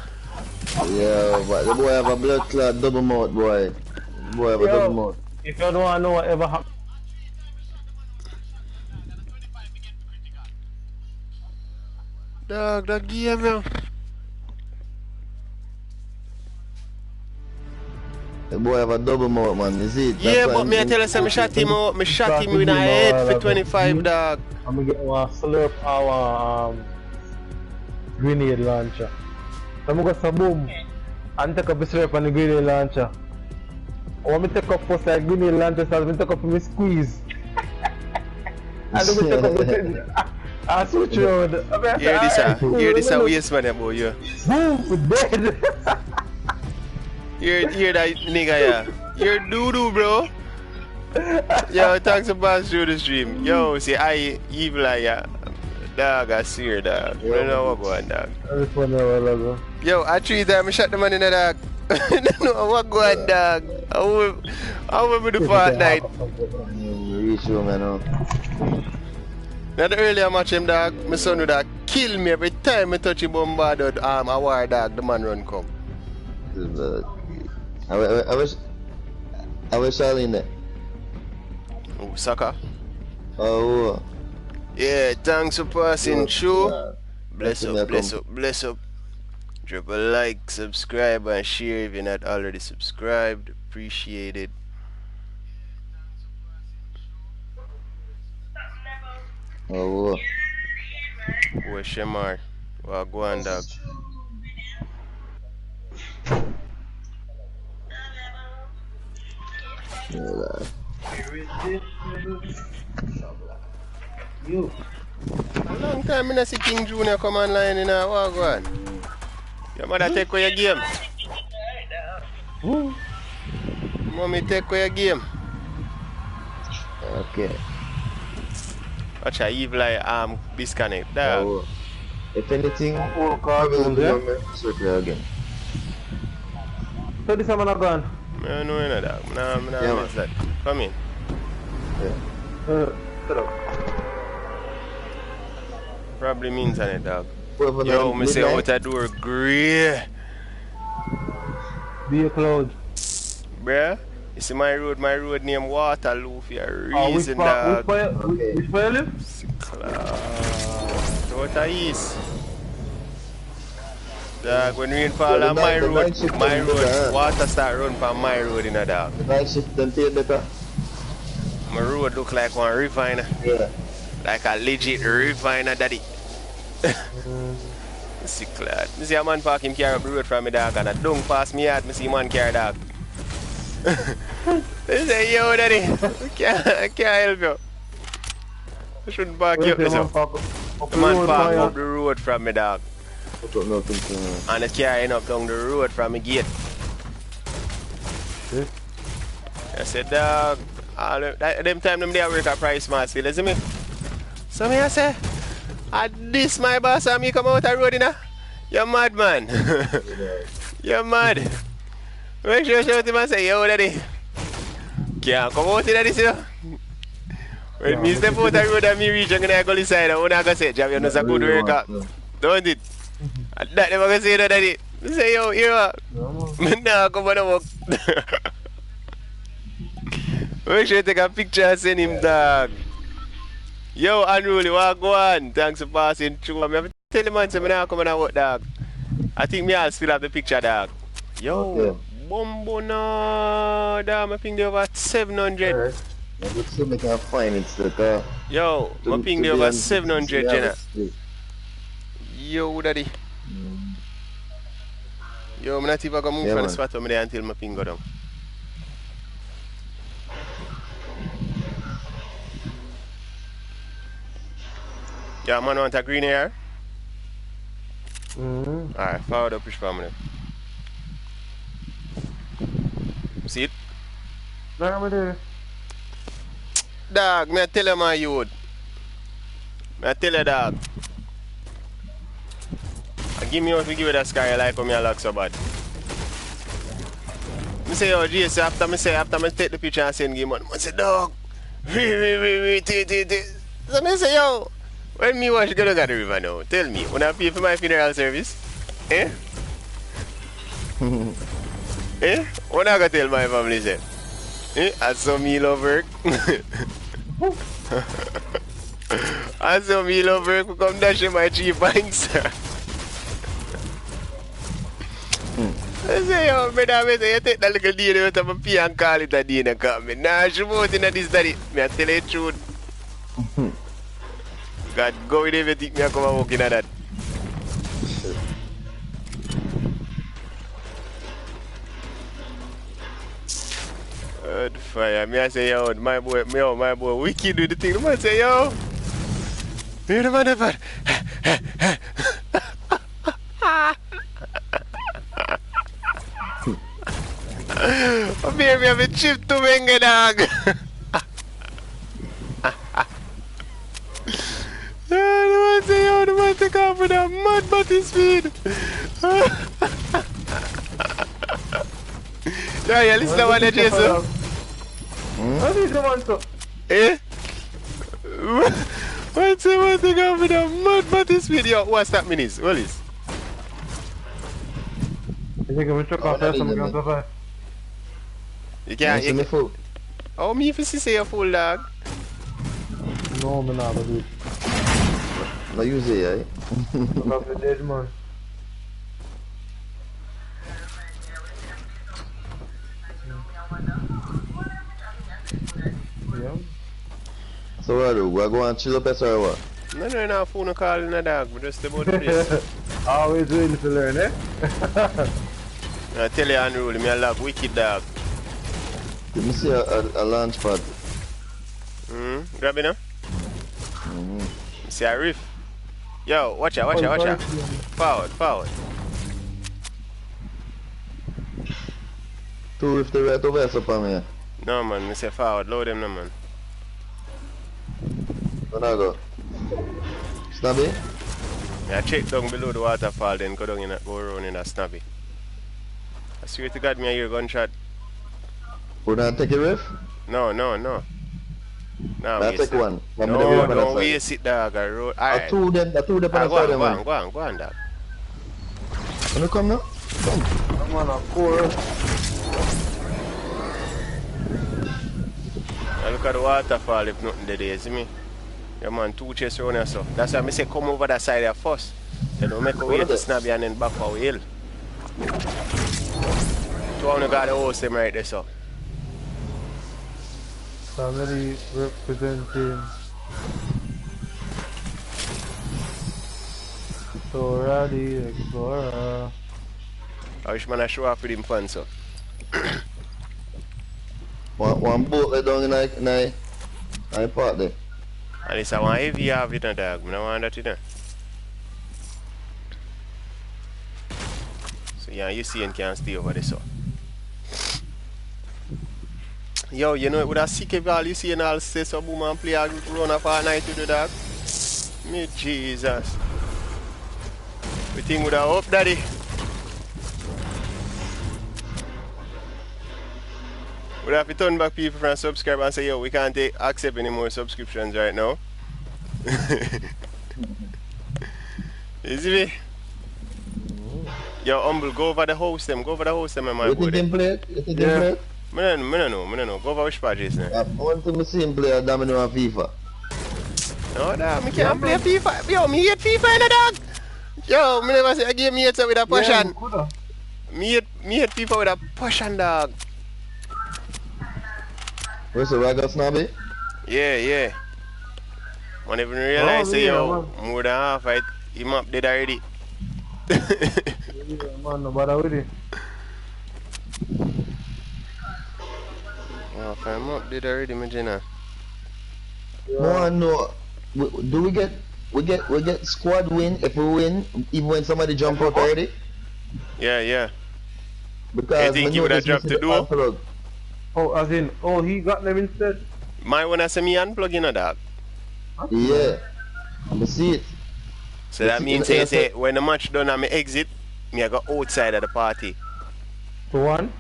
Yeah, but the boy have a blood clot double mouth, boy. The boy have a double mouth. If you don't want to know whatever happened. Dog, that game, man. The boy have a double mouth, man. You see it? Yeah, but me I tell you, I shot him out. Me shot him with a head for 25, dog. I'm gonna get one slurp our grenade launcher. I'm gonna go some boom and take up a slurp on the grenade launcher. I want me to take up first like grenade launcher, so I take up me squeeze. And then we take up the I switch around. Hear this a waste man about you. Boom, we're dead. Hear that nigga, yeah. You're doo-doo, bro. Yo, thanks for passing through the stream. Yo, see, I evil, yeah. Dog, I see her, dog. I don't know what going, dog. I just want to know what I go. Yo, I 3 times I shot the man in the dog. I don't know what going, dog. How will we do Fortnite? Reach you, man. Now the earlier match him, dog, my son would have kill me every time I touch him bombarded a war, dog, the man run come. I was Charlene there. Oh, sucker. Oh. Yeah, thanks for passing through. Bless up. Drop a like, subscribe, and share if you're not already subscribed. Appreciate it. Oh. Where's Shemar? Well, go on, dog. Yeah. You. A long time I not see King Junior come online in a walk one. Your mother take away your game. Mommy take away your game. Okay. Watch a evil eye disconnect. Dog. Oh. If anything, Oh, cartoons, yeah? circle again. So this man a gone. I don't know any dog. I miss that. Come in. Yeah. Shut up. Probably means on it, dog. Whoever Yo, knows me say midnight, out the door grey. Be a cloud. Bruh, you see my road name Waterloo for a Which reason, part? dog. Which part you live? Out the east. Dog, when rain fall on my the road, night shift better. water start run from my road in a dog. The night shift them pay better. My road look like one refiner. Yeah. Like a legit refiner, daddy. Sick lad. Me see a man park him carry up the road from me, dog, and a dung pass me out, me see man carry dog. They say, yo, daddy, I can't help you. I shouldn't park you up, so. The man park up the road from me, dog. And it's carrying up down the road from me gate. Yeah. I said, dog, all them time them there work at Price Mart still, you see me? So me I say, this my boss and me come out the road, you know? You're mad, man. You're mad. Make sure you shout him and say, yo, daddy. Can't come out in this, you know? When me step out the road and me reach, I'm going to go inside. I'm going to say, Jav, you know, it's a good workout. Don't it? And that never going to say, no, daddy. I say, yo, here, man, now come on and walk. Make sure you take a picture and send him, dog. Yo, Unruly, what go on? Thanks for passing through. I'm going to tell the man, so I'm not coming and walk, dog. I think me I'll still have the picture, dog. Yo, Bumbo, no, dog, I think they over 700. I would still make a fine instead. Yo, I think they over 700, Jenna. Yo, daddy. Yo, I'm not even going to move from the spot over there until my ping go down. Yeah, man, want a green hair? Alright, forward up push for me. See it? No, I'm there. Dog, me I tell you my youth. Me I tell you, dog. Give me out to give you that sky like when me I look so bad. Me say, yo, JC, after me take the picture and send game on, I say, dog, so me say, yo, when me watch Gonna Got the River now, tell me, when I pay for my funeral service, eh? Eh? What I gotta tell my family, say? Eh? I saw me love work. I saw me love work, we come dash in my 3 banks. I say, yo, brother, I say, you take that little deal out of my pay and call it a deal and come. Nah, she vote in this, daddy. Me I tell you the truth. God, go with everything, me I come and walk in at that. Good fire. Me I say, yo, my boy, wicked do the thing. The man say, yo, you're the man ever. I'm here, we have a chip to Menga, dog. The man take off with a mad body speed. Yeah, listen to what they say, sir. What is the one, sir? Eh? What's the man take off with a mad body speed? Yo, what's that means? What is? I think I'm chuck off first, I'm going to survive. You can't. You see me full? Oh, me if you say you're full, dog. No, I'm not going to do it. No use it, eh? I'm not the dead man. Yeah. So what do? We go and chill up or what? No, phone call in a dog. We just about the place. Always willing to learn, eh? I tell you, Unruly, me I love wicked dog. Let me see a launch pad. Grab it now. See a riff. Yo, watch out. Forward. Two if the right over here, up on me. No man, me say forward, load them no man. When I go. Snabby? Yeah, check down below the waterfall, then go around in a snabby. I swear to God, me I hear gunshot. Would I take a riff? No. I take one. No, don't waste it, dog. Alright. I two them on the side of them. Go on, dog. Can you come now? Come. I'm on a core. Now look at the waterfall if nothing there, you see me? Yeah man, 2 chests around here, so. That's why I say come over that side there first. Then don't make a way to Snabby and then back for the hill. So only got the house them right there, so. Family representing Tora the Explorer. I wish man I show off with him fun, so. One boat lay down in the part there. And it's a one heavy half it, dog. I don't want that, you know. So yeah, you see and can stay over there, so. Yo, you know it would have sick if all you see and all say so boom and play a run up all night with the dog. Me Jesus. We think would have up, daddy. Would have to turn back people from subscribe and say, yo, we can't accept any more subscriptions right now. You see me? Yo, Humble, go over the host them, my man. You think him play? You think him play? I don't know. Go over which part, Jason? I want to see him play a Domino and FIFA. No, dog, I can't play FIFA. Yo, me hate FIFA, you know, dog. Yo, me never say a game me hate with a passion. Me hate FIFA with a passion, dog. Where's the Raga Snobby? Yeah. Man even realize say yo, more than half right, him up dead already. Yeah, man, no bother with it. Oh, if I'm up dead already, Magina. No. Do we get squad win if we win, even when somebody jump out already? Yeah. Because you think he would have dropped the door? Oh, as in, he got them instead? My one has me unplug in a dog. Yeah. I see it. So that means say when the match done and me exit, me I go outside of the party. To one?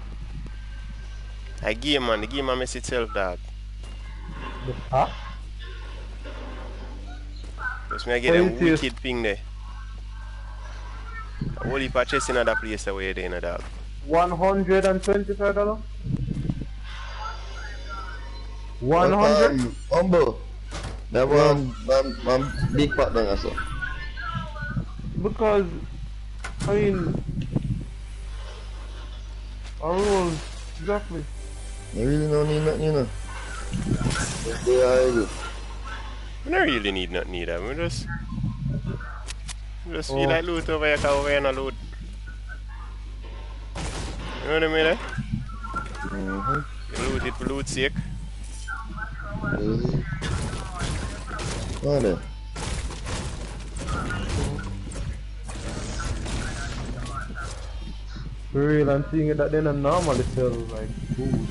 The game man miss itself, dog. Huh? Just me I get a wicked thing there. A whole heap of chest in other place away there, in a dog. $125? 100? Humble. That one big partner also. Because, I mean, our rules, exactly. You really don't need nothing, you know. They are good. I don't really need nothing either. I just feel like loot over here, over here and a loot. You know what I mean, eh? You loot it for loot's sake. Oh, there. For real, I'm seeing it that they don't normally sell like food.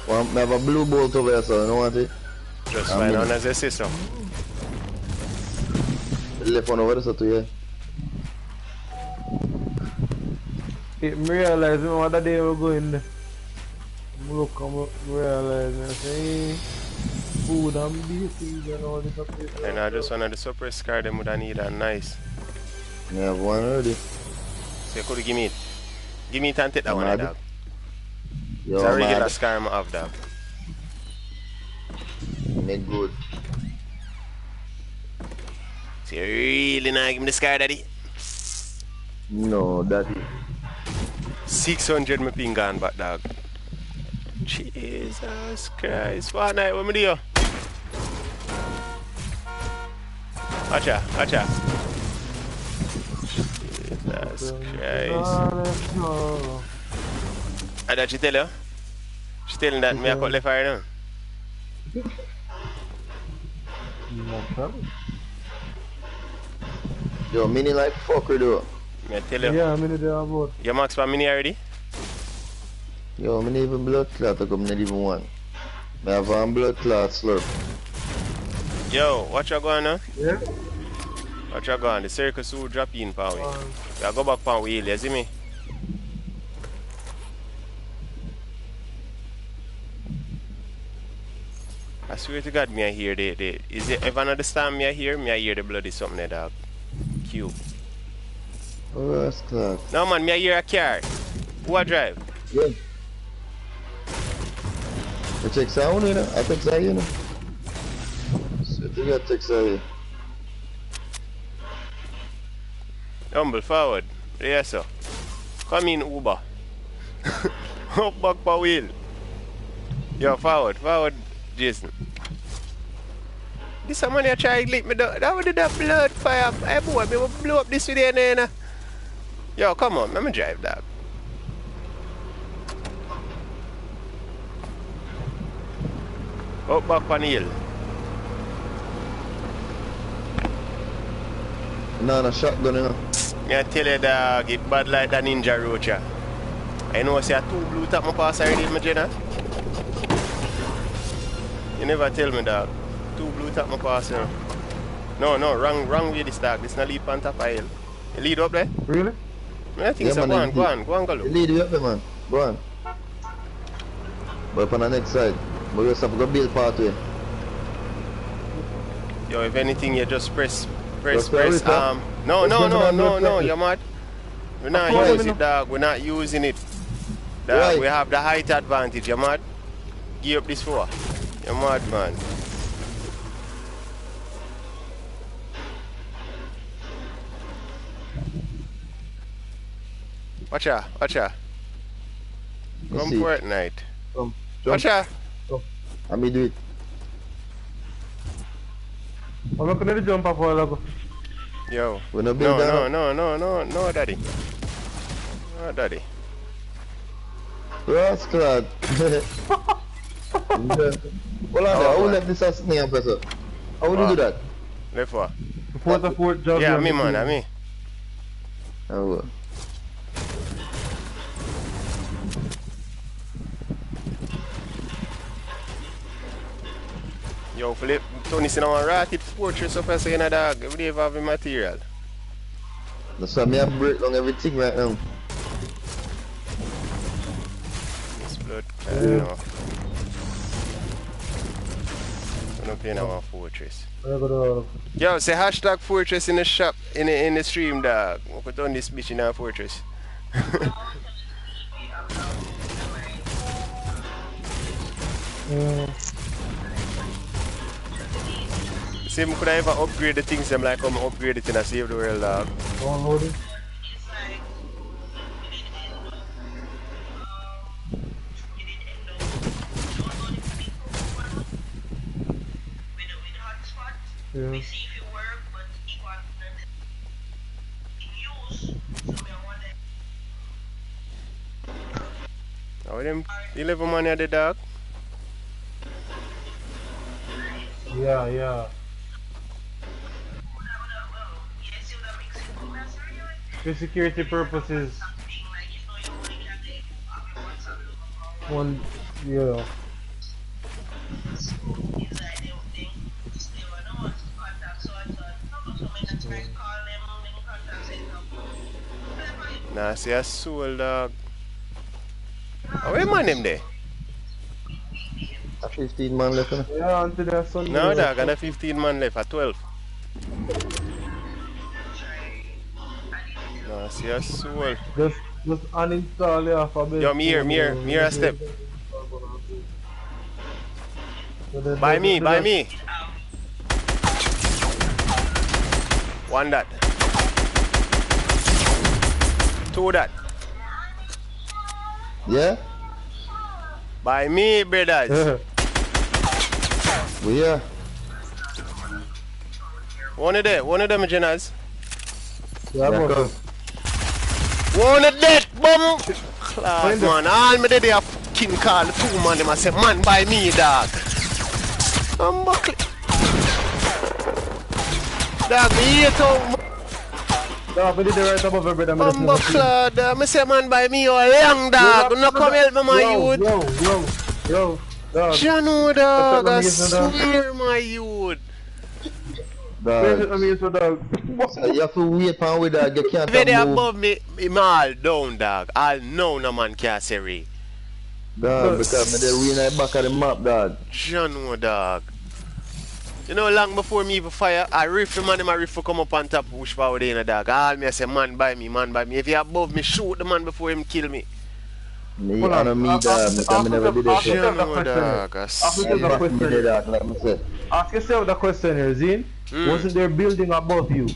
Well, I have a blue bolt over here, so you know what it? Just fine on as a system. The left one over there, so to you. It realized what that day we're going there. Look, I'm realizing, I say, food and beef and all this stuff. And I just wanted the suppress card them would I need a nice. You have one already. So you could give me it. Give me it and take that one, dog. It's a regular scar I have, dog. Make good. So you really not give me the scar, daddy? No, daddy. 600 me ping gone back, dog. Jesus Christ. FORTNITE, what me do? Watch out. Jesus Christ. And that she tell you? She telling that me I cut left fire now? No problem. Yo, mini like fucker though. I tell you. Yeah, mini there about. You max for mini already? Yo, me even blood clot, I come not even one. I have one blood clot slurp. Yo, what you going on? Yeah? What you going? The circus will drop in for we. You go back for wheel, you see me? I swear to God, me I hear the is it ever another time me I hear the bloody something there, dog. Q. Oh, that's clot. No man, me I hear a car. Who I drive? Yeah. You check sound, you know? I take sound, you know? So you got check sound. Humble forward. Yes sir. Come in Uber. Up back for wheel. Yo, forward, Jason. This somebody try to lick me down. That would do that blood fire. Hey boy, me will blow up this video now. Yo, come on, let me drive that. Up back on the hill. No shotgun, you know? I tell you dog, it bad like that ninja roacher. I know I see a 2 blue tap my pass already, my Jenna. You never tell me dog. 2 blue tap my pass here. No, wrong way this dog. This not lead on top of hill. You lead up there? Really? I think Yeah, so. man, Go on, go You look. lead you up there, man. Go on. But on the next side. But you have to go build pathway. Yo, if anything, you just press. it, huh? No, Press you're mad. We're not Why? using it, dog. We're not using it. Dog, Why? we have the height advantage. You're mad. Give up this for. You're mad, man. Watch out. You Come see. FORTNITE. Come, Watch jump. out. Let me do it. I'm not gonna jump up while ago. Yo. We no build that. No, daddy. No, daddy. Rascal. Hold on there. How will let this as me up, sir? How will you do that? Left for. Fourth job. Yeah, me, man, me. Oh. Yo, Philip, Tony said I'm a ratted fortress up as in a dog. Every day have the material. That's why me have break down everything right now. This blood, you know. I'm not playing our fortress. Yo, say hashtag fortress in the shop, in the stream, dog. We put on this bitch in our fortress. See, could I ever upgrade the things? I'm like, upgrade it in a save the world, dog. Download it. Yeah. Oh, them 11 money at the dog. Yeah. For security purposes. One, yeah. Nah, see a soul, dog. Oh, where man them there? A 15 man left, huh? Yeah, until the Sunday. No, dog, and a 15 man left at 12. Nah, see a soul. Just uninstall the alphabet. Yo, me here a step. By me. One that. Two that. Yeah? By me, brothers. We here. One of them, Jennas. Yeah, Yeah, but come. One of that, bum. Class, man. All me they are fucking call the 2 man. Them I say, man, by me, dog. I'm buckling. Dog, me hate how No, but did the right above your brother. I'm just never see him. Claude, I say man by me or young dog. No come help me my youth. Yo, dog. Jano dog, I That's what I'm swear my youth. Where's I mean, so dog. You have to wait on with that. You can't If they move. above me, I'm all down dog. I'll know no man can say Ray. Dog, because me they win back at the map, dog. Jano dog. You know, long before me even fire, I riff the man, I riff to come up on top, push forward in a dog. All me I say, man by me, man by me. If he above me, shoot the man before him kill me. Me, I know me, dog. Because me never did that. Jano dog, I swear. Ask yourself the question here, Zine. Wasn't there building above you?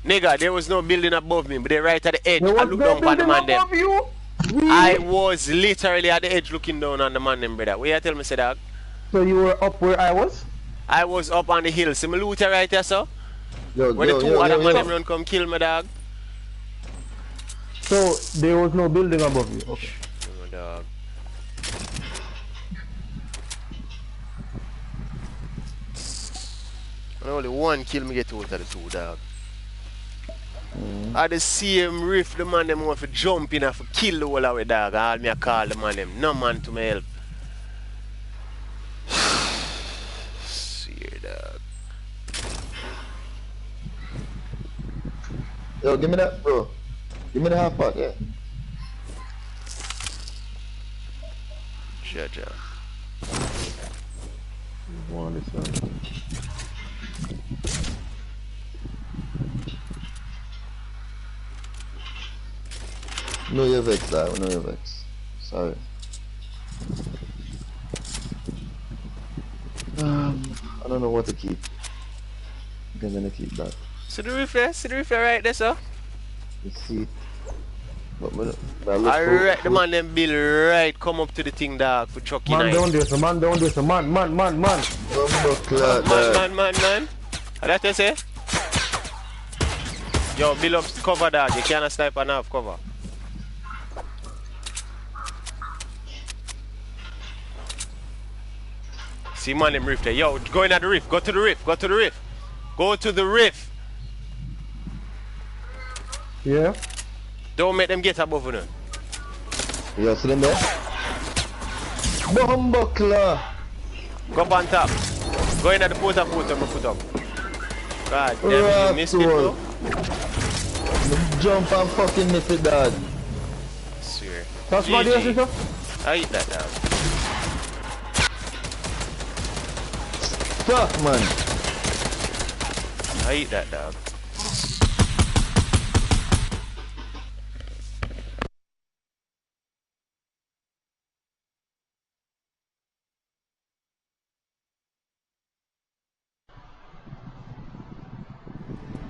Nigga, there was no building above me, but they right at the edge. There I was look no down on the building man them. above you? Really? I was literally at the edge looking down on the man them, brother. What you tell me, say dog? So you were up where I was? I was up on the hill. See me looter right here, sir? Yo, Where the two other man them run come kill me, dog. So there was no building above you? Okay. Oh, dog. And only one kill me get out of the two, dog. I just see him riff the man them want to jump in and for kill the whole of it, dog. All me I call the man them. No man to me help. See dog. Yo, give me that, bro. Give me the half pack, yeah. Jaja. One this one. No, you're vexed, dog. No, you're vexed. Sorry. I don't know what to keep. I think I'm gonna keep that. See the roof there? See the roof there right there, sir? Let's see. But Alright, the man them bill right come up to the thing, dog, for chucking Man night. down there, so man down there, so man. Man. What that you say? Yo, bill up cover, dog. You can't snipe and have cover. See man them rift there. Yo, go in at the rift. Go to the rift. Go to the rift. Go to the rift. Yeah? Don't make them get above you. You see them there? Bumbuckler! Go up on top. Go in at the put up. God damn, you missed it, bro. Jump and fucking miss it, dog. Swear. That's my dear, sister? I eat that, dog. Fuck, man. I eat that, dog.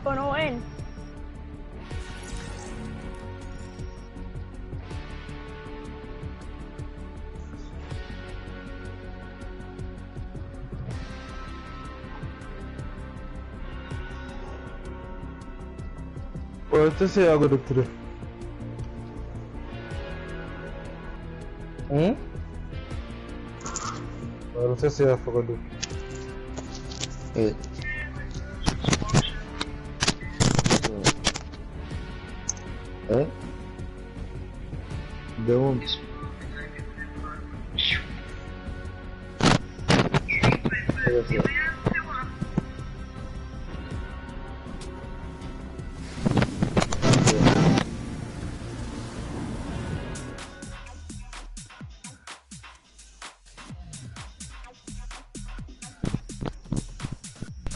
Gonna win. What to say I go do today? What to say I forgot do? Hey. Eh? They won't.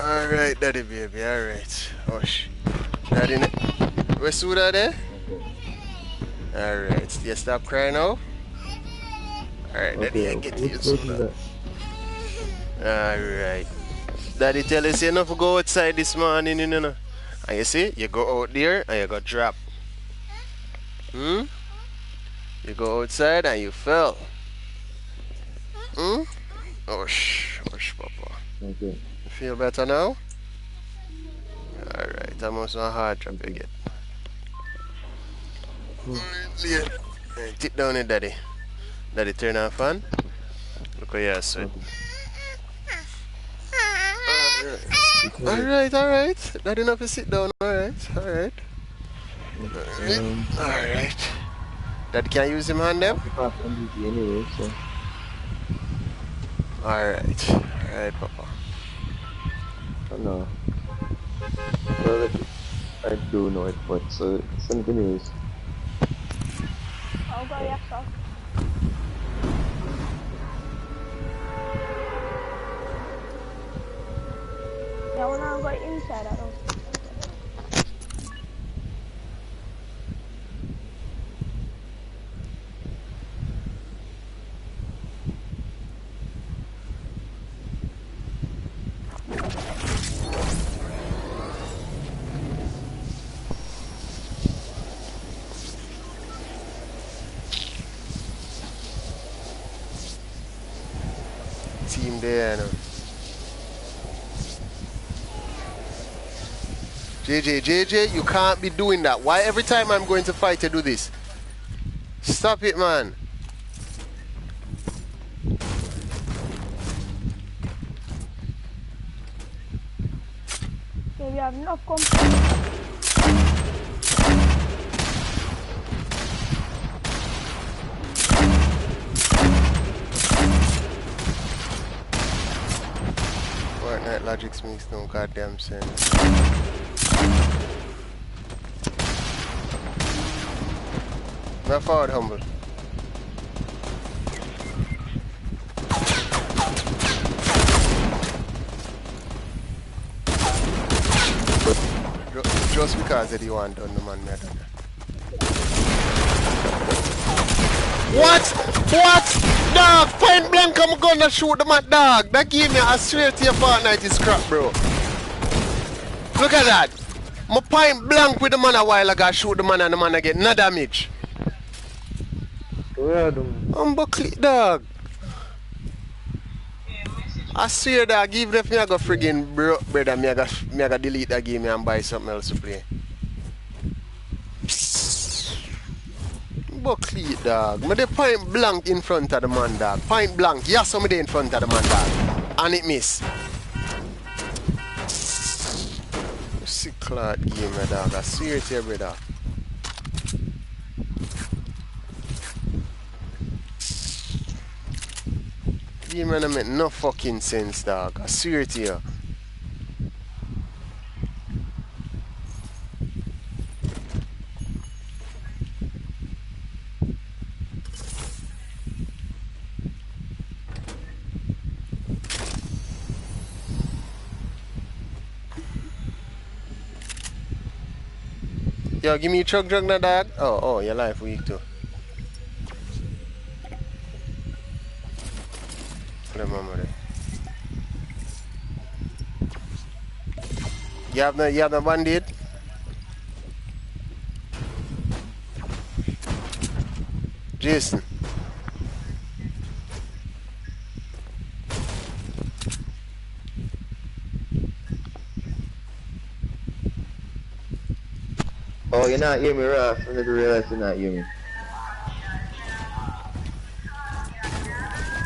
Alright, daddy baby, alright. Hush. Daddy, where's Suda there? Alright, you stop crying now? Alright, daddy, I get you Suda. Alright. Daddy tell us you not to go outside this morning, you know. And you see, you go out there and you got dropped. You go outside and you fell. Hush, papa. Okay. Feel better now? Alright, that must not hard drop you get. Alright, tip down it, daddy. Daddy, turn on fan. Look at your sweat. Alright. That enough to sit down, alright. Alright. Dad can use him hand them? Anyway, so. Alright, Papa. I know. Well, I do know it, but so something is. I'll go yourself. Yeah, when I go inside, I don't. Team there, no. JJ, you can't be doing that. Why every time I'm going to fight you do this? Stop it, man. Okay, we have enough company. FORTNITE logics makes no goddamn sense. Not forward, humble. Just because that you want done the man, man. What? Dog, point blank, I'm gonna shoot the man, dog. That give me, I swear to your FORTNITE is crap, bro. Look at that. My point blank with the man a while ago, shoot the man and the man get no damage. Click, dog. I swear, dog, even if I go friggin' broke, brother, me I go delete that game and buy something else to play. Click, dog. Me the point blank in front of the man, dog. Point blank, yes, somebody in front of the man, dog. And it miss. Sick clad game, dog. I swear to you, brother. Game man, make no fucking sense, dog. I swear to you. Yo, give me a truck drug now, dog. Oh, your life weak too. Remember it. You have no bandit? Jason. Oh, you're not hearing me, Ralph. I didn't realize you're not hearing me.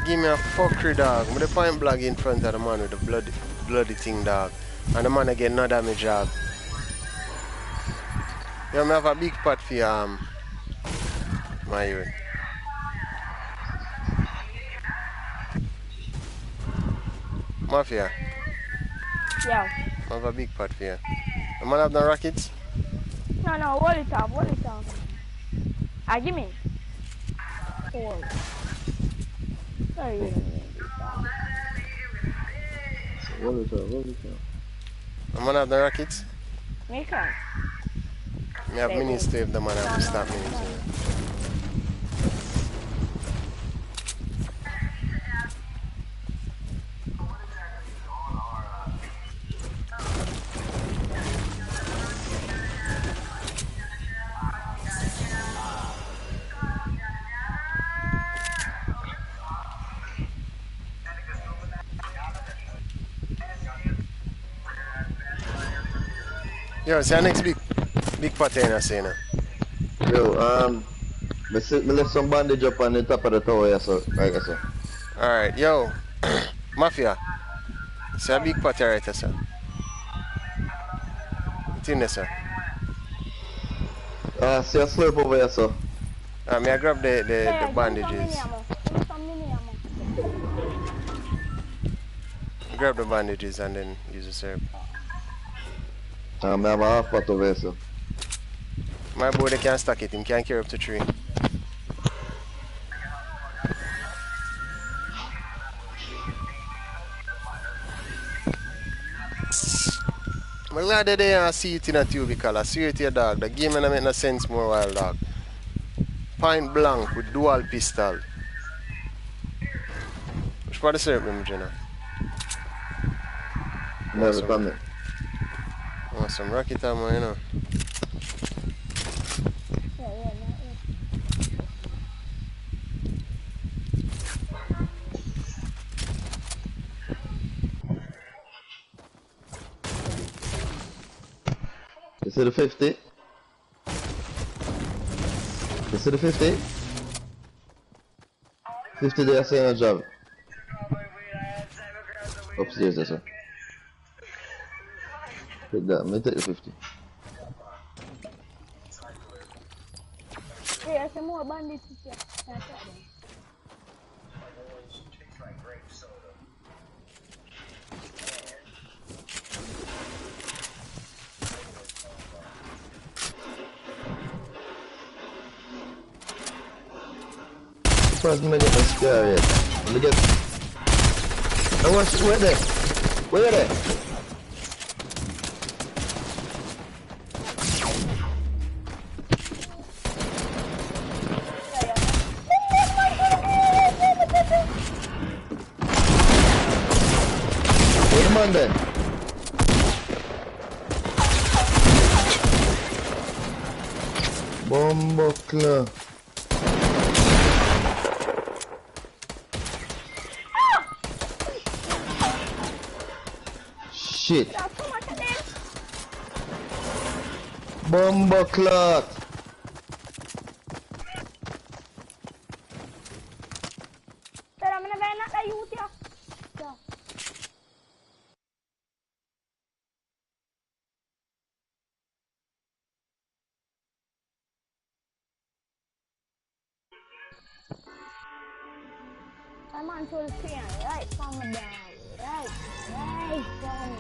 Give me a fuckery, dog. With the point blank in front of the man with the bloody thing, dog. And the man again no damage, dog. You have a big pot for your my youth. Mafia. Yeah. I have a big pot for you. The man have no rockets? No, hold it up. Give me. Hold. Sorry. Hold it up. The man have the rockets? Me can. Me have minis to if the man have to stop minis. Yo, it's your next big pattern I say now. Yo, me left some bandage up on the top of the tower, yeah, so, like I said. Alright, yo, Mafia. It's a big pot right there, sir. It's in there, sir. See a slurp over here, sir. May I grab the bandages? Grab the bandages and then use the syrup. I have a half pot over here, sir. My boy, they can't stack it. Him can't carry up to 3. I'm glad that they see it in a tube because I see it here, dog. The game ain't make no sense more while, dog. Point blank with dual pistol. Which part of the syrup, Jenna? Never come in. Oh, some rocket ammo, you know. You see the 50? You see the 50? 50 they are saying a job. Upstairs there, sir. Take that, me take the 50. Yeah, some more bandits here. First, let me get my scare yet. Let me get. I want to. Where there? Where there? Where the man then? Bombo. Shit. Bombo clot. Pero me ven a ayuda. I'm on to the tree, right from down, right from.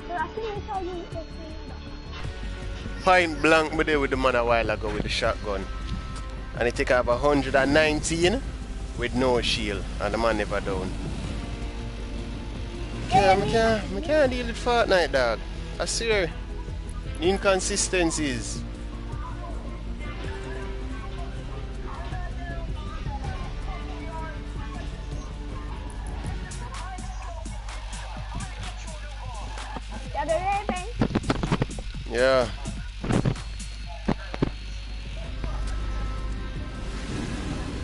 So I think I saw you the Point blank me there with the man a while ago with the shotgun. And he take off 119 with no shield and the man never down. I can't deal with Fortnite, dog. I swear. Inconsistencies. Yeah.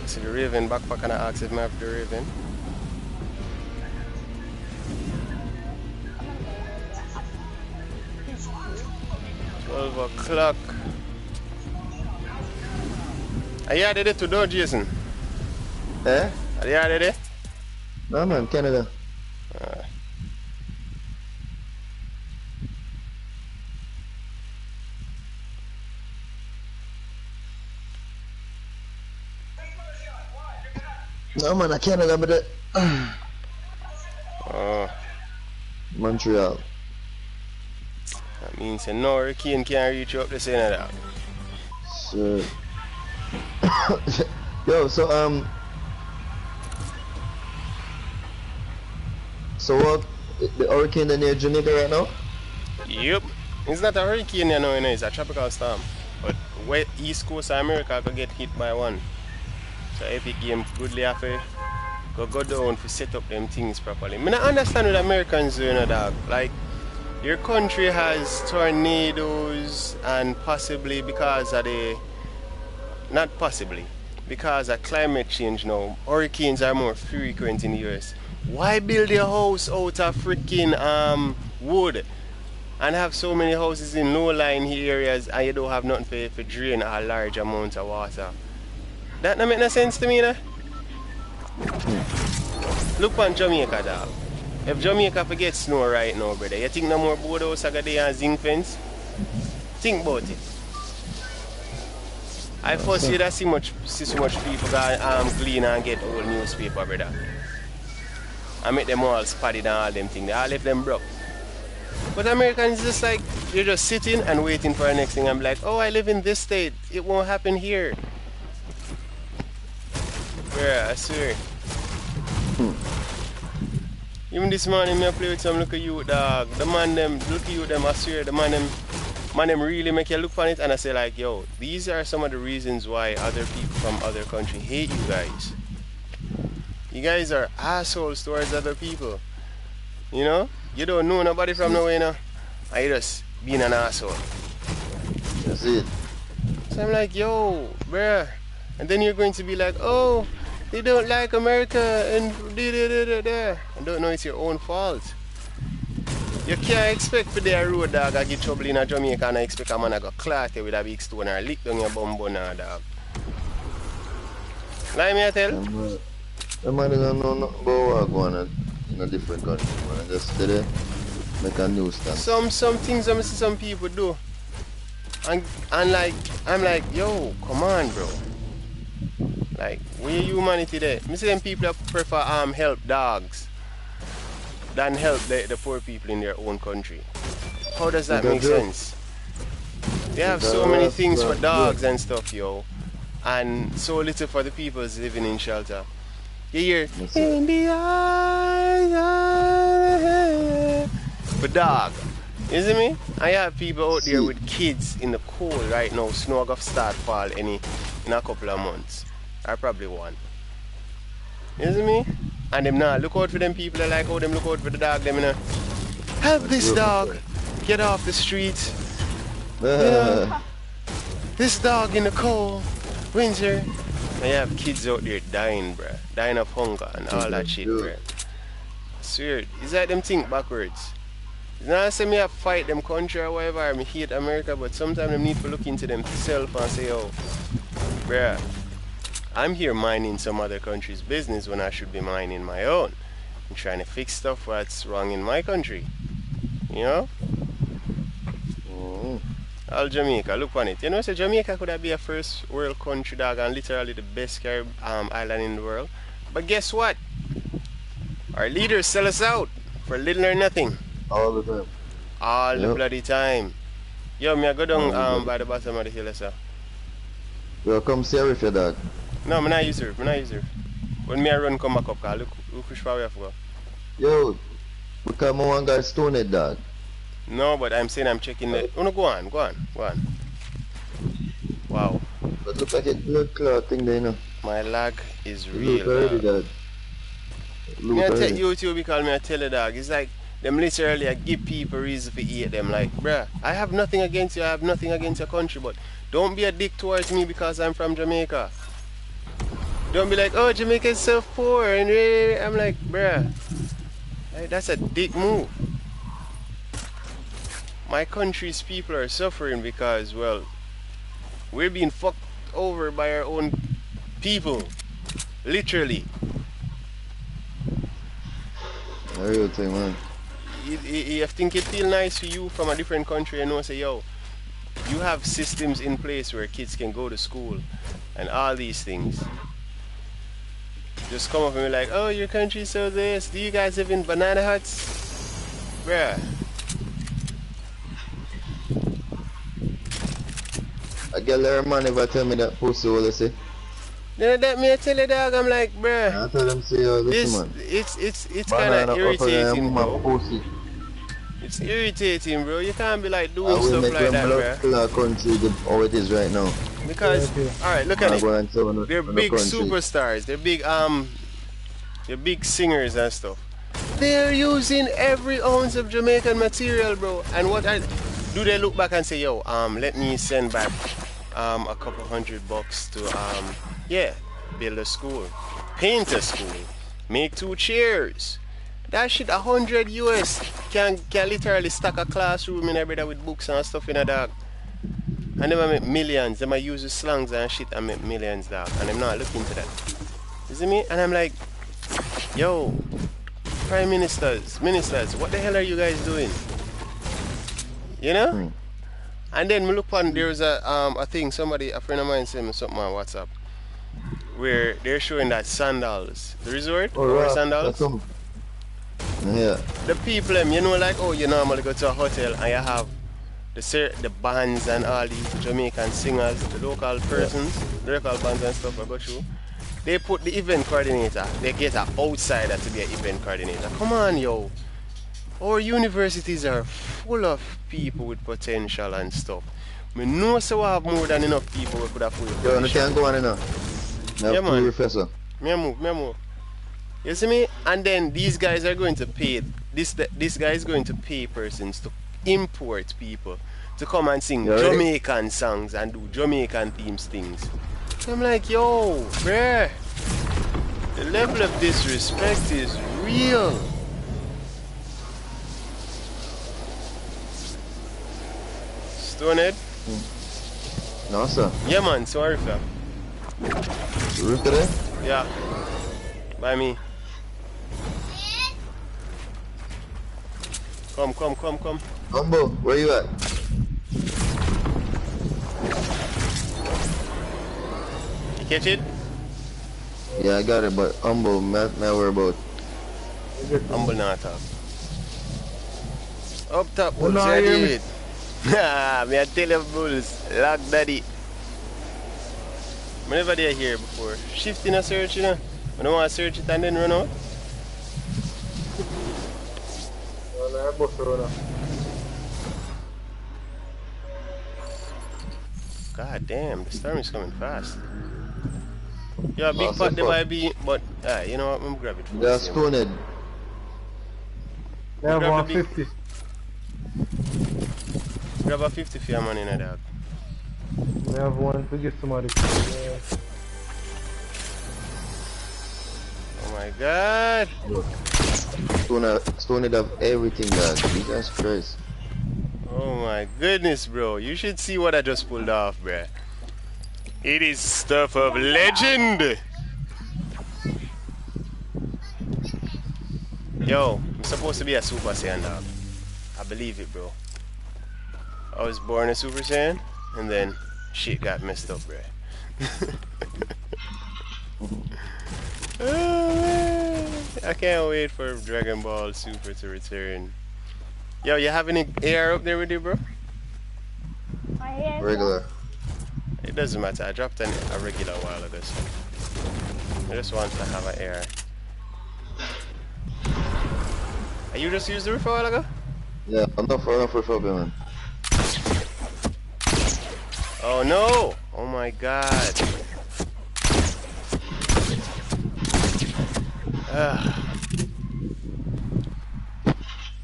See the Raven backpack and I asked if I have the Raven. $12 o'clock. Are you ready to do, Jason? Eh? Are you ready? No man, Canada. No man, I Canada, but Montreal. That means no hurricane can reach up the center that. So yo, so what, the hurricane near Jamaica right now? Yep. It's not a hurricane, you know, it's a tropical storm. But east coast of America could get hit by one. So Epic Game goodly have to go down to set up them things properly. I don't understand what Americans do, you know, dog. Like, your country has tornadoes and possibly because of not possibly, because of climate change now, hurricanes are more frequent in the US. Why build your house out of freaking wood and have so many houses in low-lying areas and you don't have nothing for drain a large amount of water? That don't make no sense to me, no? Look on Jamaica, dog. If Jamaica forget snow right now, brother, you think no more boathouse are there and zinc fence? Think about it. I first see that see so much people go clean and get old newspaper, brother. I make them all spotted and all them things. I left them broke. But Americans just like, you're just sitting and waiting for the next thing. I'm like, oh, I live in this state. It won't happen here. Yeah, I swear. Even this morning, I play with some little youth dog. The man them, look at you them, I swear, the man them really make you look on it, and I say like, yo, these are some of the reasons why other people from other countries hate you guys. You guys are assholes towards other people. You know? You don't know nobody from nowhere, you know? And you just being an asshole. That's it. So I'm like, yo, bruh. And then you're going to be like, oh, they don't like America and da-da-da-da-da. I don't know, it's your own fault. You can't expect for their road dog to get trouble in a Jamaica and I expect a man to go clot you with a big stone or lick down your bum bun dog. Like me I tell? The man doesn't know nothing about what going on in a different country, man. Just stay there, make a news stand. Some things I see some people do. And like, I'm like, yo, come on, bro. Like, where humanity there? Me see them people that prefer help dogs than help the poor people in their own country. How does that make sense? They have so many things for dogs and stuff, yo. And so little for the people living in shelter. You hear? In the eyes of the dog. You see me? I have people out there with kids in the cold right now. Snow going to start fall in a couple of months. Or probably one. You see me? And them now look out for them people that like how them look out for the dog. Them, you know, help this dog get off the street. You know, this dog in the cold winter. And you have kids out there dying, bruh. Dying of hunger and all that shit, bruh. I swear, it's like them think backwards. It's not say me have fight them country or whatever, I hate America, but sometimes them need to look into themselves and say, oh, bruh, I'm here minding some other country's business when I should be minding my own. I'm trying to fix stuff what's wrong in my country. You know? All Jamaica, look on it. You know, so Jamaica could have been a first world country, dog, and literally the best island in the world. But guess what? Our leaders sell us out for little or nothing. All the time. All the bloody time. Yo, me I go down by the bottom of the hill, sir. Yo, come see with your dog. No, I'm not use her. When me I run come back up, cause look which far we have to go. Yo, because my one guy stoned it, dog. No, but I'm saying I'm checking the... Oh no, go on. Wow. But look like it blood clot thing there, you know. My lag is real, Look dog. Me I take YouTube because me I tell the dog. It's like, them literally I give people reason to eat them. Like, bruh, I have nothing against you, I have nothing against your country, but don't be a dick towards me because I'm from Jamaica. Don't be like, oh, Jamaica is so poor, and I'm like, bruh, that's a dick move. My country's people are suffering because, well, we're being fucked over by our own people. Literally. A real thing, man. You think it feel nice for you from a different country and know, say, yo, you have systems in place where kids can go to school and all these things. Just come up and be like, oh, your country's so this. Do you guys live in banana huts? Bruh. I get her man if I tell me that pussy what I say. Then that me I tell the dog, I'm like, bruh. I tell them say, yo, listen, this, man. it's kind of irritating, bro. Pussy. It's irritating, bro. You can't be like doing stuff like that, bruh. Country how it is right now. Because, alright, look at it. They're big superstars. They're big singers and stuff. They're using every ounce of Jamaican material, bro. And what do they look back and say, yo, let me send back a couple $100 to yeah, build a school, paint a school, make 2 chairs. That shit $100 US can literally stack a classroom in every day with books and stuff in a dog. And them I make millions. Them I use the slangs and shit and make millions, dog. And I'm not looking into that. You see me? And I'm like, yo, prime ministers, what the hell are you guys doing? You know? And then we look on, there's a thing, a friend of mine sent me something on WhatsApp, where they're showing that Sandals, the resort, or Sandals. Yeah. The people, you know, like, oh, you normally go to a hotel and you have the bands and all these Jamaican singers, the local persons, the local bands and stuff I go through. They put the event coordinator, they get an outsider to be an event coordinator. Come on, yo. Our universities are full of people with potential and stuff. We know so we have more than enough people we could have put. Yo, you can't go on enough. Yeah, man. Professor. Me move. You see me? And then these guys are going to pay, this guy is going to pay persons to import people to come and sing Jamaican songs and do Jamaican themes things. So I'm like, yo, bruh, the level of disrespect is real. Stonehead? No, sir. Yeah, man, sorry, fam. Roof today? Yeah. By me. Come. Umbo, where you at? You catch it? Yeah, I got it, but Umbo, not worry about. Humble not top. Up top, Well, Bulls, no, you I hear do me. it. Me I tell you, Bulls, lock daddy. I never did here before. Shift in a search, you know. I don't want to search it and then run out. God damn, the storm is coming fast. Yeah, big pot there by be, but you know what, I'm grab it first. Yeah, Stonehead. I have Grab one the big- 50. Grab a 50 for your money in a dog. I have one to give somebody. Yeah. Oh my god. Stonehead have everything, dog. Jesus Christ. Oh my goodness, bro. You should see what I just pulled off, bruh. It is stuff of legend. Yo, I'm supposed to be a Super Saiyan, dog. I believe it, bro. I was born a Super Saiyan, and then shit got messed up, bruh. Oh, man. I can't wait for Dragon Ball Super to return. Yo, you have any AR up there with you, bro? My hands Regular. It doesn't matter. I dropped a regular while ago, so I just want to have an AR. You just used the roof a while ago? Yeah, I'm not for phobia, man. Oh no! Oh my god.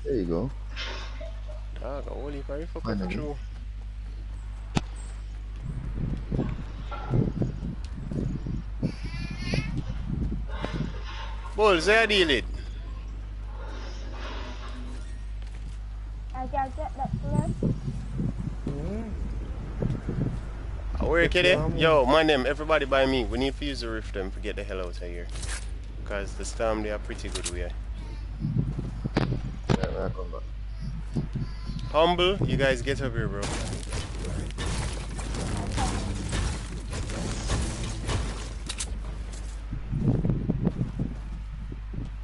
There you go. Dog, holy very fucking Finally. true. Bulls, I deal it. I gotta get that flip. Where kid? Yo, man them, everybody by me. We need to use the roof them to get the hell out of here. Because the storm they are pretty good way. Yeah, man, come back. Humble, you guys get up here, bro.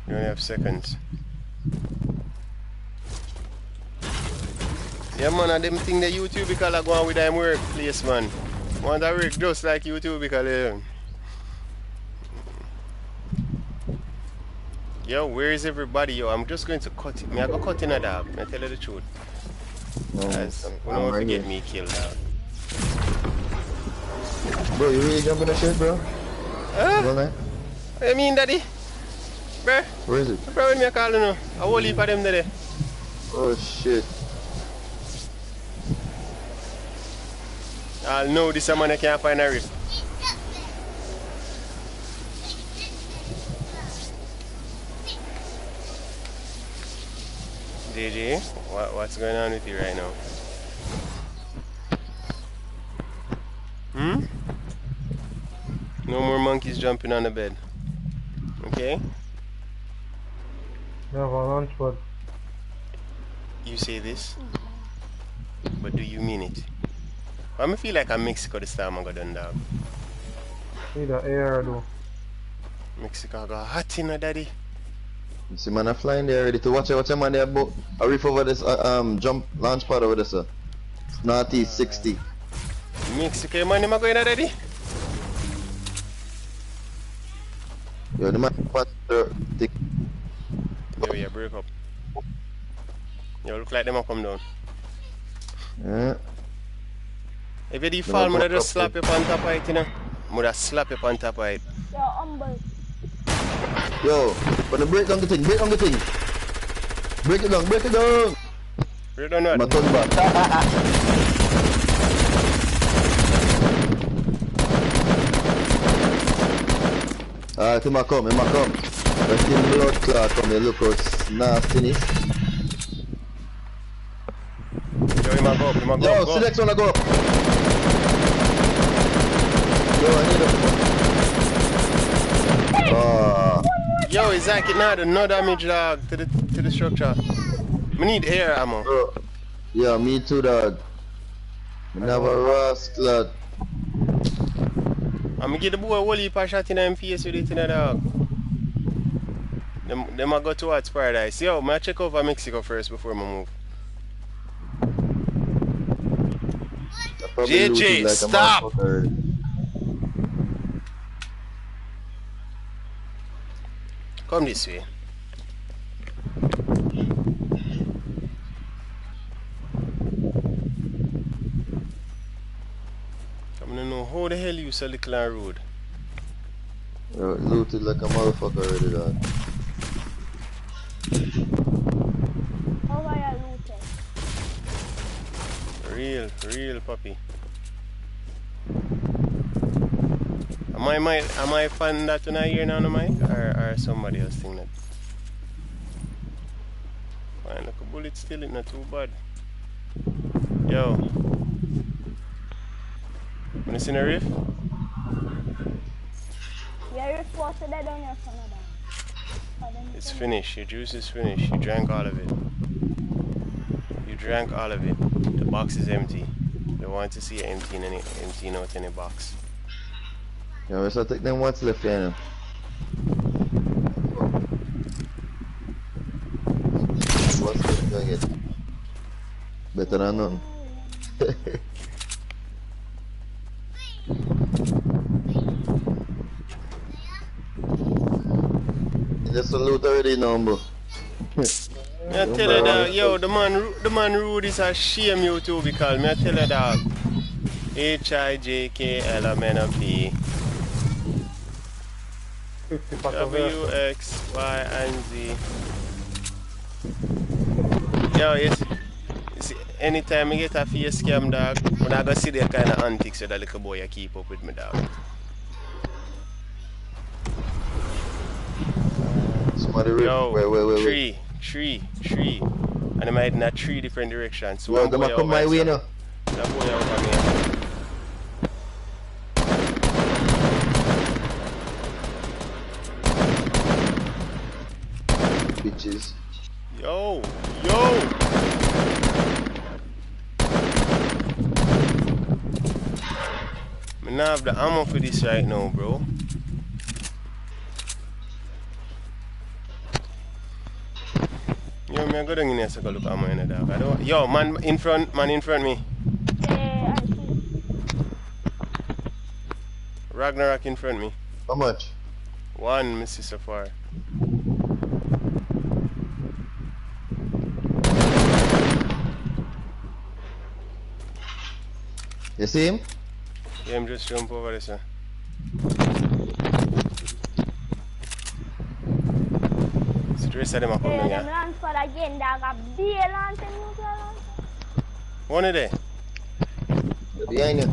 You only have seconds. Yeah, man, I them think that YouTube because I go on with them workplace, man. Want to work just like YouTube because Yo, where is everybody? Yo, I'm just going to cut it. I go cut in a dab. I tell you the truth. Guys, we don't want to get me killed out. Bro, you really jumping that shit, bro? Well, man. What you mean, daddy? Bruh, Where is it? bro, when me call you now? A whole heap of them there. Oh shit. I'll know this man I can't find a rip. JJ, what's going on with you right now? Hmm? No more monkeys jumping on the bed. Okay? You have a launch pad. You say this, but do you mean it? I feel like I'm Mexico this time I got done, dog. Need an air though. Mexico got hot in daddy. You see man, I'm flying there ready to watch a man there about a reef over this jump launch pad over there, sir. It's northeast 60. Mexico man, am I going daddy? Yo, the man thick. Yo, yeah, break up. Yo, look like them a come down. Yeah. If you do fall, I'd just slap you on top of it, you know? I'd slap you on top of it. Yo, humble. Yo, wanna break down the thing, break down the thing. Break it down, break it down. Break down what? My turn back. Alright, him a come. Let's see blood clot come here, look how nastiness. Yo, him a go up, Yo, go. select one to go up. Yo, I need a... Ah. Yo, it's like it now, no damage dog to the structure. We need air ammo. Bro. Yeah, me too, dog. I never rascal. I'm gonna give the boy a whole heap of shot in the face with it in the dog. Them a go towards paradise. Yo, I check over Mexico first before I move. JJ, like stop! Come this way. I wanna know how the hell you sell the clan road. Yo, looted like a motherfucker already, dog. How are you looting? Real puppy. Am I fan that when I hear now, Mike? Or somebody else think that? Fine, look, a bullet still, it's not too bad. Yo. Wanna see the riff? Yeah, you're supposed to dead on your son of It's finished. Your juice is finished. You drank all of it. You drank all of it. The box is empty. They want to see it emptying out any box. Yeah, we shall take them what's left here now. What's left here again? Better than none. Just salute already now, bro. I tell you that, yo, the man rude is a shame you too because me I tell you that HIJKLMNP W X Y and Z. Yo, you see, anytime I get a face scam, dog, when I go see the kind of antics that little boy you keep up with me, dog. Somebody Yo, wait. Tree. And I'm heading in 3 different directions. So Well, them come my way now. That boy over me. Bitches. Yo! I don't have the ammo for this right now, bro. Yo, me go down in here so go look at ammo in the dark. Yo, man in front me. Yeah, I see. Ragnarok in front me. How much? 1, Mrs. Safar. You see him? Yeah, I'm just jump over this, sir. So the rest of them are coming, Them yeah? launch pad again, dog. A beer launch and nuclear launch. One of them. They're behind you.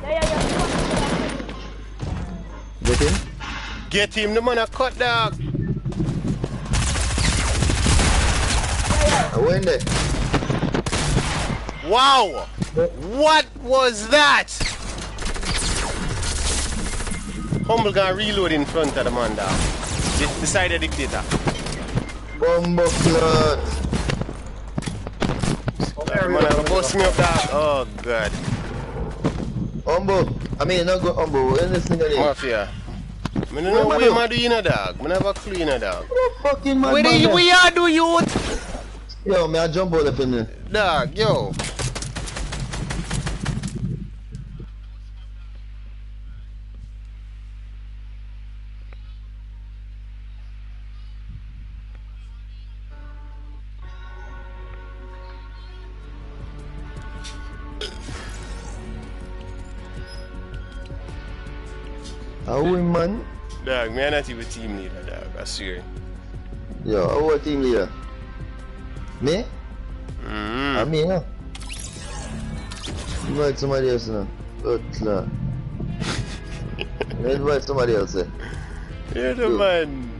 Yo. Get him? Get him, the man a cut, dog. I went there. Wow! What was that? Humble gonna reload in front of the man dog. The side of the dictator. Bumbo clot. Man, I'm gonna bust me up dog. Oh god. Humble. I mean not go humble. When this nigga there? Mafia. I don't know what am I doing a dog. I never clean a dog. Fucking man. What do we are do youth? Yo, me I jump out of him. Dog, yo. How we man? Dog, me not even team leader, dog. I swear. Yo, how we team leader? Me? I mean, huh? Invite somebody else now. Good lad. Invite somebody else. Yeah, the man.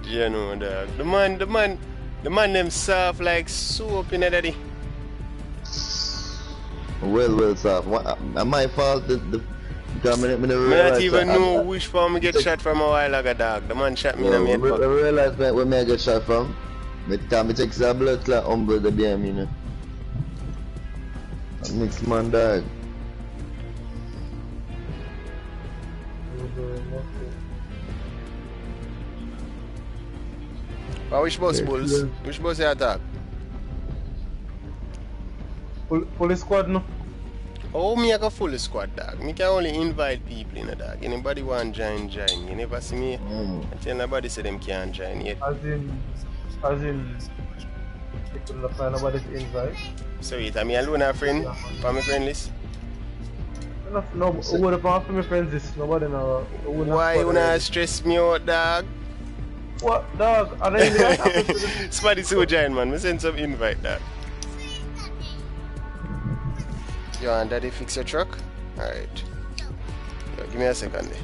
You know, dog. The man them soft like soap in the daddy. Well, sir. My fault. I not even know which farm I get shot from a while ago, dog. The man shot me in the main I realize where I get shot from. I take some blood clot humble the beam, you know. A mixed man, dog. Which bus, Bulls? Which bus you attack? Police squad, no? Oh, me I got full squad, dog. Me can only invite people in a dog. Anybody want join. You never see me. I tell nobody say them can't join yet. As in, people not find nobody to invite. So wait, am I alone a friend? For my friend list? No, who would have asked for my friends this? Nobody know. Why you not stress me out, dog? What, dog? I don't even Somebody so join, man. Me send some invite, dog. Yo, and daddy fix your truck? Alright. Yo, give me a second there.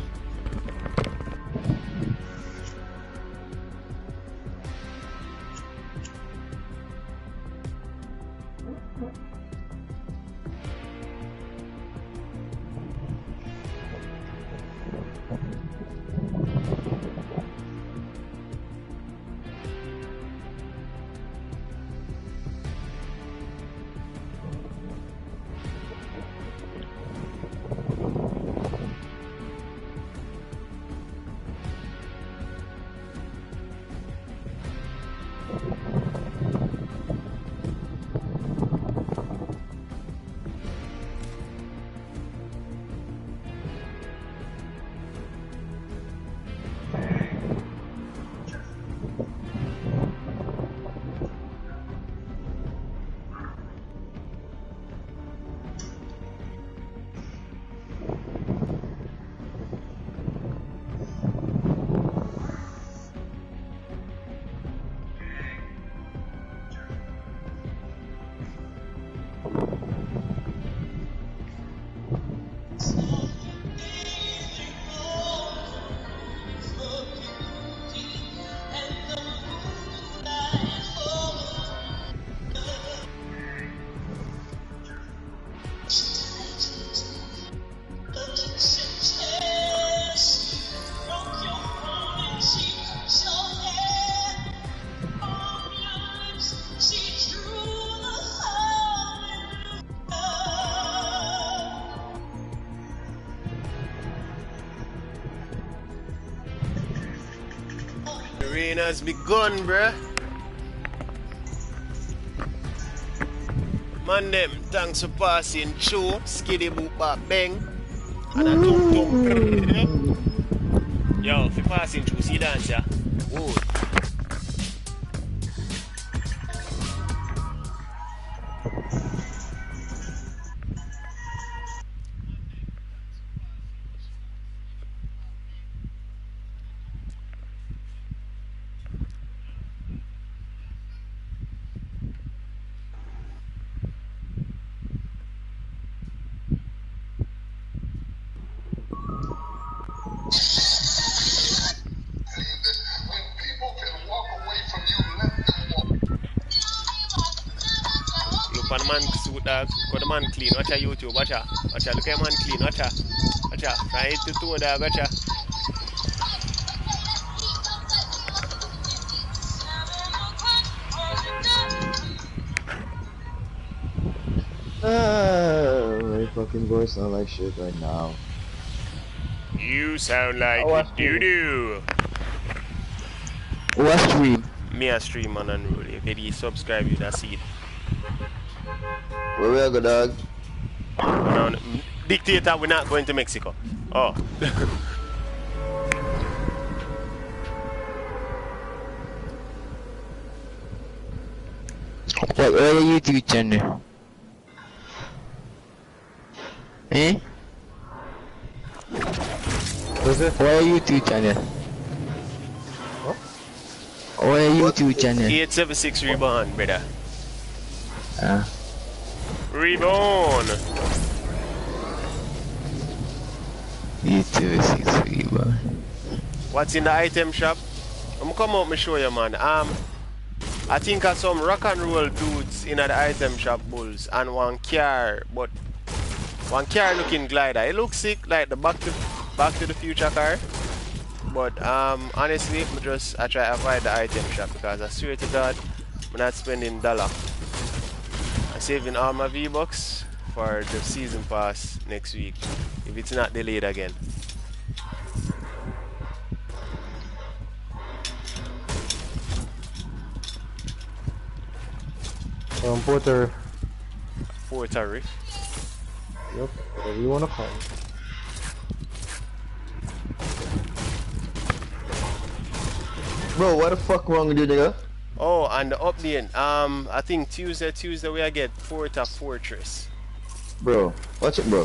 Rain has begun, bruh. Man them, thanks for passing through. Skiddy boop bop bang. And a tum tum. Yo, if you passing through, see dance, yeah? Whoa. Man suit dog, got the man clean, watch a YouTube, watch a look at man clean, watch a Gotcha. Right to two there, gotcha. My fucking voice sound like shit right now. You sound like doo-doo. What stream? Me a stream on Unruly. If you subscribe, you that's it. Where we go, dog? No, dictator, we're not going to Mexico. Oh. What are your YouTube channel? Eh? What's it? What are your YouTube channel? What? What are your YouTube channel? 876 Reborn, brother. Reborn. 876 Reborn. What's in the item shop? I'm come up and show you, man. I think of some rock and roll dudes in the item shop, bulls, and one car, but one car looking glider. It looks sick, like the Back to the Future car. But honestly, I try to avoid the item shop because I swear to God, I'm not spending $1. I'm saving all my V-Bucks for the season pass next week, if it's not delayed again. Porter. Puerto Rico. Yep, whatever you wanna call it. Bro, what the fuck wrong with you, nigga? Oh, and the update. I think Tuesday we get Porta Fortress. Bro, watch it, bro.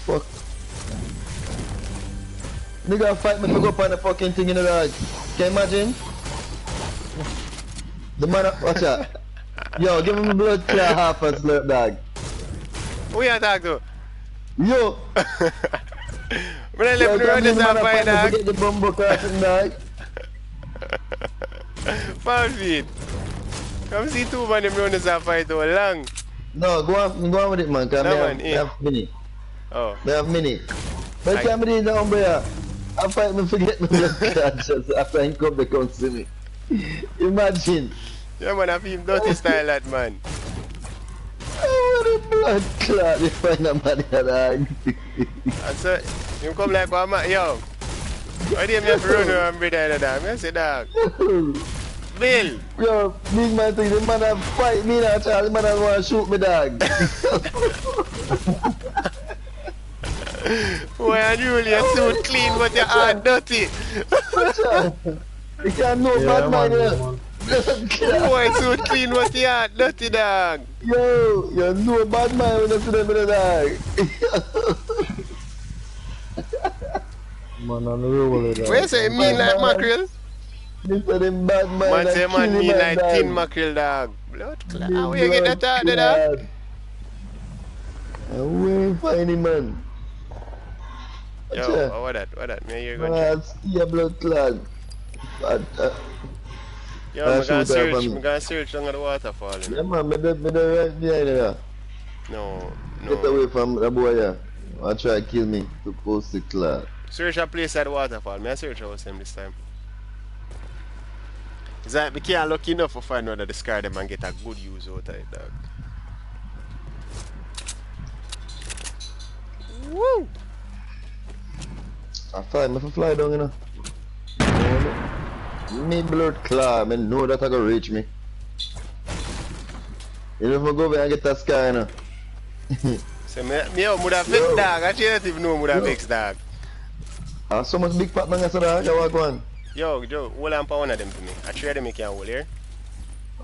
Fuck. Nigga fight me to go up on the fucking thing in the dog. Can you imagine? The man, watch out. Yo, give him a blood clear half a slurp, dog. Who you talk to? Yo! When I left the road, this up by dog. Get the bumbo crossing, dog. 5 feet. Come see two man them run this up fight too long. No, go on with it, man. Cause No, me have minute. Oh. Me have minute. But time me the umbrella, I fight me forget me blood clot just after he come see me. Imagine. Yeah, man, I feel dirty style that man. Oh, what a blood clot you find a man here, dog. And so, you come like one man, yo. Why do you have to run around with that dog? I say, dog. Bill. Yo, big man think the man have fight me now, child. The man have want to shoot me, dog. Boy, and you really your suit clean, but your heart dirty. You can't know bad man here. Boy, suit clean, but your heart dirty, dog. Yo, you know bad man when you see them in the dog. Man, on the road, dog. Where you say you mean like mackerel? This is them bad man. Man say man kill mean him, like dog. tin mackerel, dog. Blood clot. Big How you get that out there, dog? And where you find him, man? Yo, what that? Me you're going Man, see a blood clot. Yo, I'm gonna search under the waterfall. You know? Yeah, man, me right behind you. No. Get away from the boy, yeah. I try to kill me to post the clot. Search a place at the waterfall. Me I search house him this time. It's like we can't lucky enough to find out that discard them and get a good use out of it, dog. Woo! I find me for fly down, you know. Me blood clot, I know that I gonna reach me. You know if I go over and get that sky, you know. So me would have vex, dog. I don't even know would have vex, dog. So much big pat man, I said, I walk one. Yo, hold on for one of them to me. I try them make you hold here.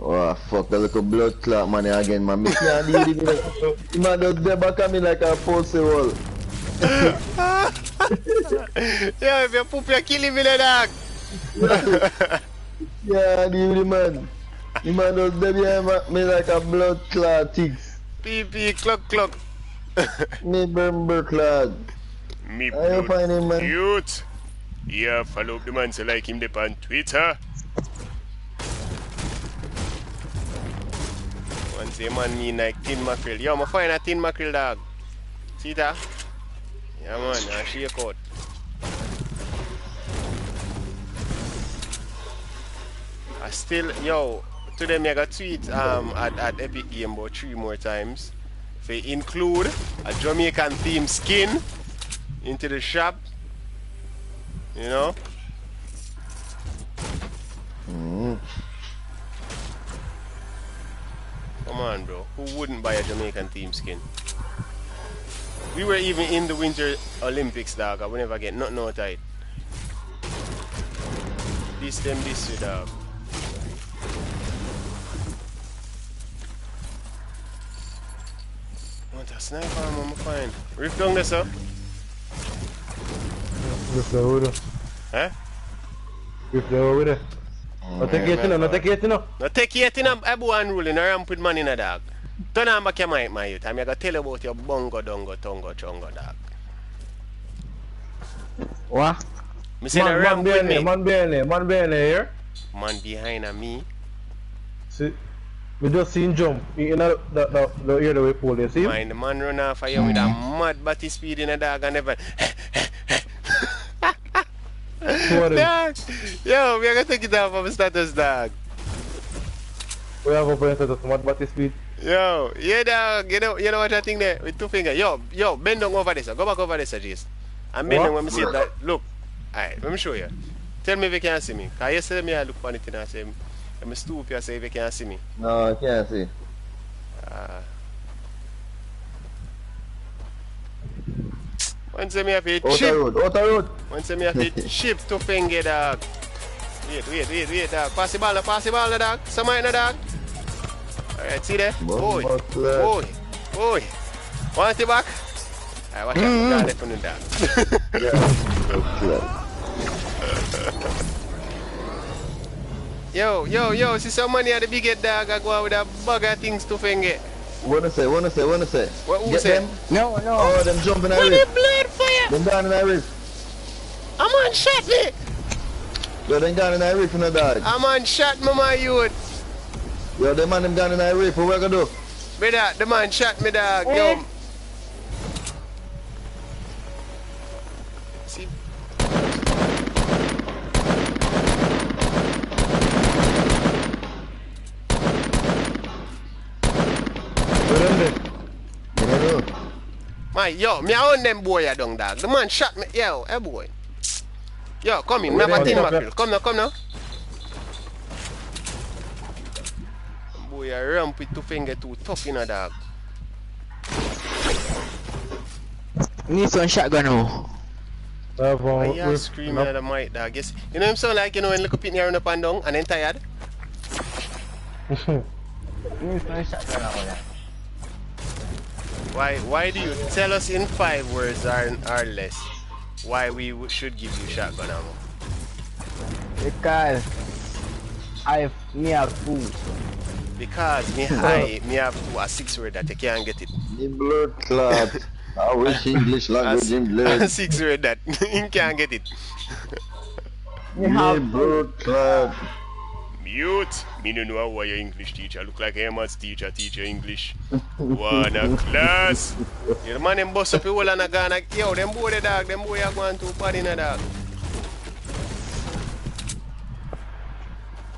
Oh fuck, that little blood clot man again, man. Me can't deal with it. Man just there back at me like a pulse wall. Yo, if you poop, you're killing me, dog. Yeah, deal with the man. The man just there behind me like a blood clot ticks. PP, cluck. Me burn clot. Me How you find him, man? cute. Yeah, follow up the man so like him up on Twitter. Once a man mean like tin mackerel. Yo, I'm find a tin mackerel, dog. See that? Yeah, man, I shake out. I still, yo, today me I got tweet at Epic Game about 3 more times. They include a Jamaican themed skin into the shop. You know? Come on, bro. Who wouldn't buy a Jamaican theme skin? We were even in the Winter Olympics, dog. I would never get nothing out of it. This dog. Want a sniper, I'm fine. Rift down there, sir. Rift there with it. Huh? Rift there with it. No take it, no take it, no. No take it, no. I go and rule in a ramp with man in a dog. Turn on back your mic, my youth. I'm going to tell you about your bongo, dongo, tongo, chongo, dog. What? Me say the ramp with me. Man behind here. Man behind me. See, we just seen jump in the area that we pull, you see? Mind the man run off of you with a mad batty speed in a dog and never. Dog. Yo, we are going to take it off of status, dog. We have open status, mad batty speed. Yo, yeah, dog. You know what I think there? With 2 fingers. Yo, bend down over this. Go back over this, Jace. And bend down when me see that. Look. Alright, let me show you. Tell me if you can see me. Because yesterday me I look on it and I say, I'm stupid, I say if you can see me. No, I can't see. Once me have a chip. Out the road. Once me have a chip to finger, dog. Wait, dog. Pass the ball, dog. Some in the dog. Alright, see there? Boy. Want it back? Alright, watch out. Left on the dog. Yo, see some money at the big head dog. I go out with a bag of things to finger. Wanna say? What who say? Them? No. Oh, them jumping in the What rift. the blood fire? Them down in the rift. A man shot me. Yo, them down in the rift in the dog. A man shot me, my youth. Yo, them man them down in the rift. What we gonna do? Brother, the man shot me, dog. Yo. See? My, yo, me I own them boy a dung dog. The man shot me. Yo, hey boy. Yo, come in. Me have a tin mackerel. Come now. Boy, a ramp with 2 fingers too tough in a dog. Need some shotgun now. Why you screaming at the mic, dog? Yes. You know him sound like, you know, when look up in here up and down and then tired? Need some shotgun now. Why do you tell us in 5 words or less why we should give you shotgun ammo? Because me have 2. Because me have 2 a 6 word that you can't get it. The blood clot. I wish English language in blood. 6 word that you can't get it. The blood clot. Mute. Me no know why your English teacher look like a maths teacher English. Wanna class. You the man them bust up the whole and a gun like, yo, them boy the dog, them boy are going to bad in a dog.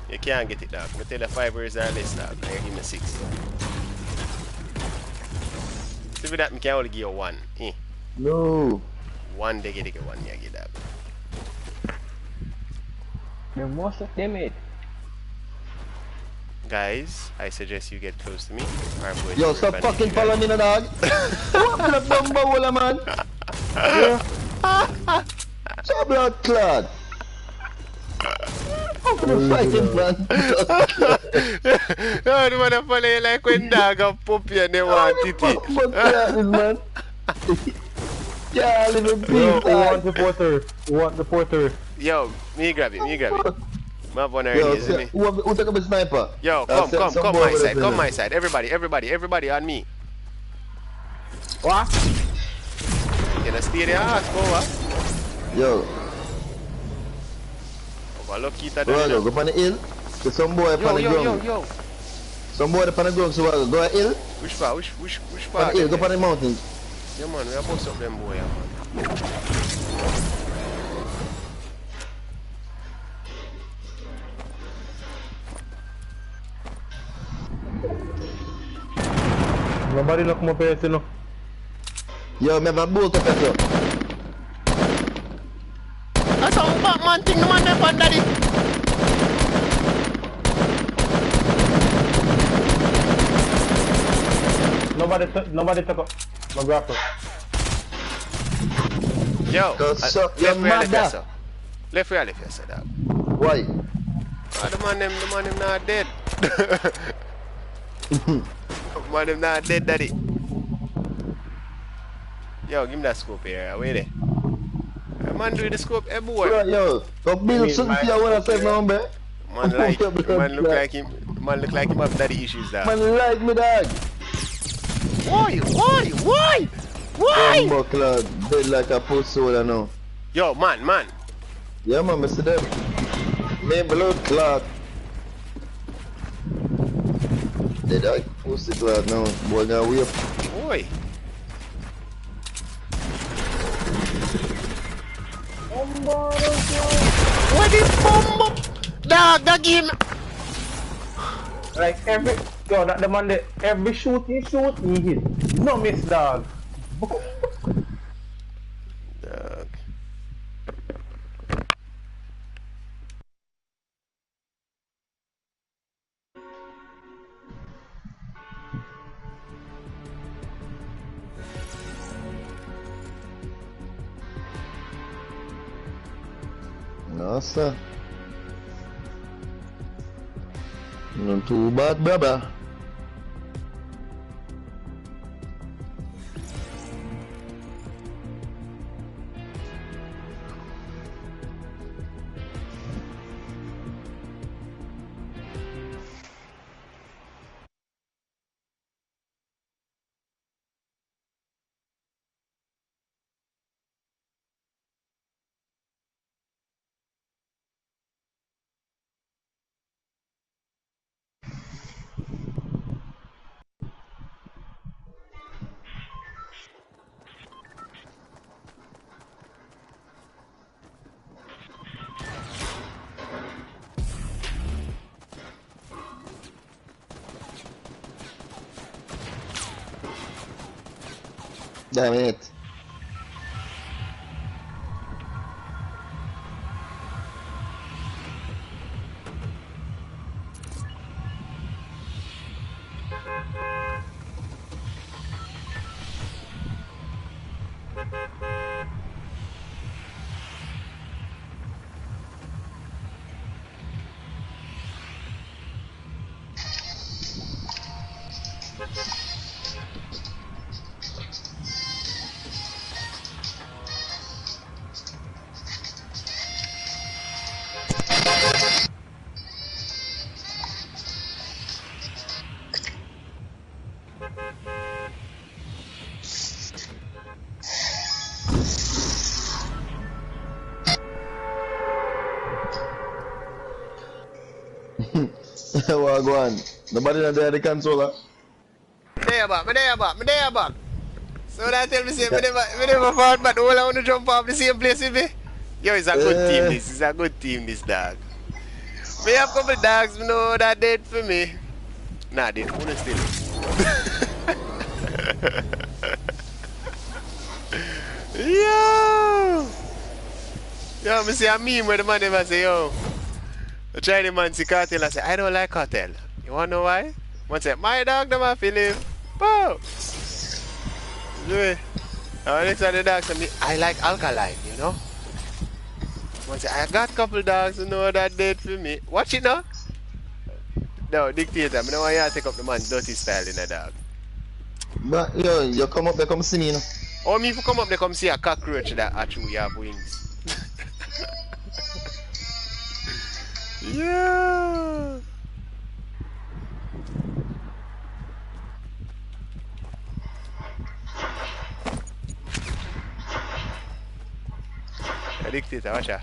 You can't get it, dog. I tell you 5 words or less, dog. I give me 6. See with that, I can only give you 1. No. 1 they get 1, you get that. The most of them it. Guys, I suggest you get close to me. I'm going Yo, to stop fucking following me, dog. What the bumbo wala, man? So blood clot. I'm gonna fight him, man. No, the man follow you like when dog and puppy and they want titty. Fuck this, man. Yeah, little beef. Who want the porter? Yo, me grab it. I have one already, Yo, isn't me? who take up a sniper? Yo, come my side. Everybody on me. What? You know, stay there, ask for what? Yo, Overlook it. go on the hill. There's some boy upon the ground. Yo. Some boy upon the ground, so go on the hill. Which part? On the hill, go on the mountain. Yeah, man, we are both up them boy, man. Nobody look more person, no. Yo, me have a bolt up here. That's how Batman thing the man there on daddy. Nobody took up my grapple. Yo, Cause left you're where I mad, left dog. you, left where I left you, sir, dog. Why? The man them not dead. Man them not dead, daddy. Yo, give me that scope here. Wait there. Man do the scope, hey boy. Bro, yo, go build something for you when I say no, man. Man look like him have daddy issues there. Man like me, dog. Why? Bumbo cloud, dead like a post soda now. Yo, man. Yeah, man, I see them. Me blood clot. Dead like pussy clot now. Boy, gonna wait. Boy. What is Bumbo? Dog, that game. Like that the man that every shoot, he hit. No miss, dog. Dog. No, sir. Not too bad, brother. Damn it. Wagwan. Nobody not there the controller. Me there back. So that tell me say me never fought but all I want to jump off the same place with me. Yo, it's a good team this. It's a good team this, dog. Me have couple dogs, me know that dead for me. Nah, dead. One still. Yo, me see a meme where the man never say, yo. The Chinese man see cartel and say, I don't like cartel. You wanna know why? One say, my dog them have Philip. Bow. Next time the dog say me, I like alkaline, you know? One say, I got couple dogs who know that dead for me. Watch it now. No, dictator, I don't want you to take up the man dirty style in a dog. But yo, you come up there, come see me, you know. Or me if you come up there, come see a cockroach that actually have wings. Yeah. Dictator, watch out.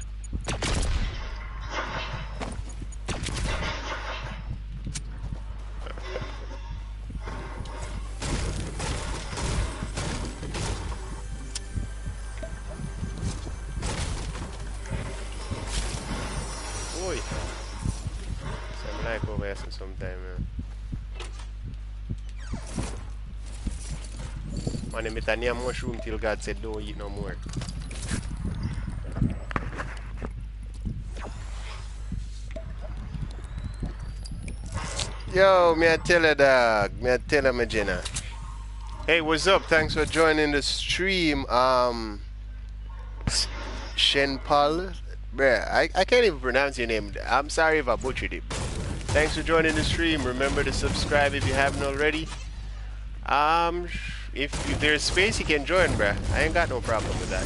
I said sometime, man. Man, I'm eating a mushroom till God said don't eat no more. Yo, me I tell her, dog. Me I tell her, my Jenna. Hey, what's up? Thanks for joining the stream. Shen Paul. Bruh, I can't even pronounce your name. I'm sorry if I butchered it. Thanks for joining the stream. Remember to subscribe if you haven't already. If there's space, you can join, bruh. I ain't got no problem with that.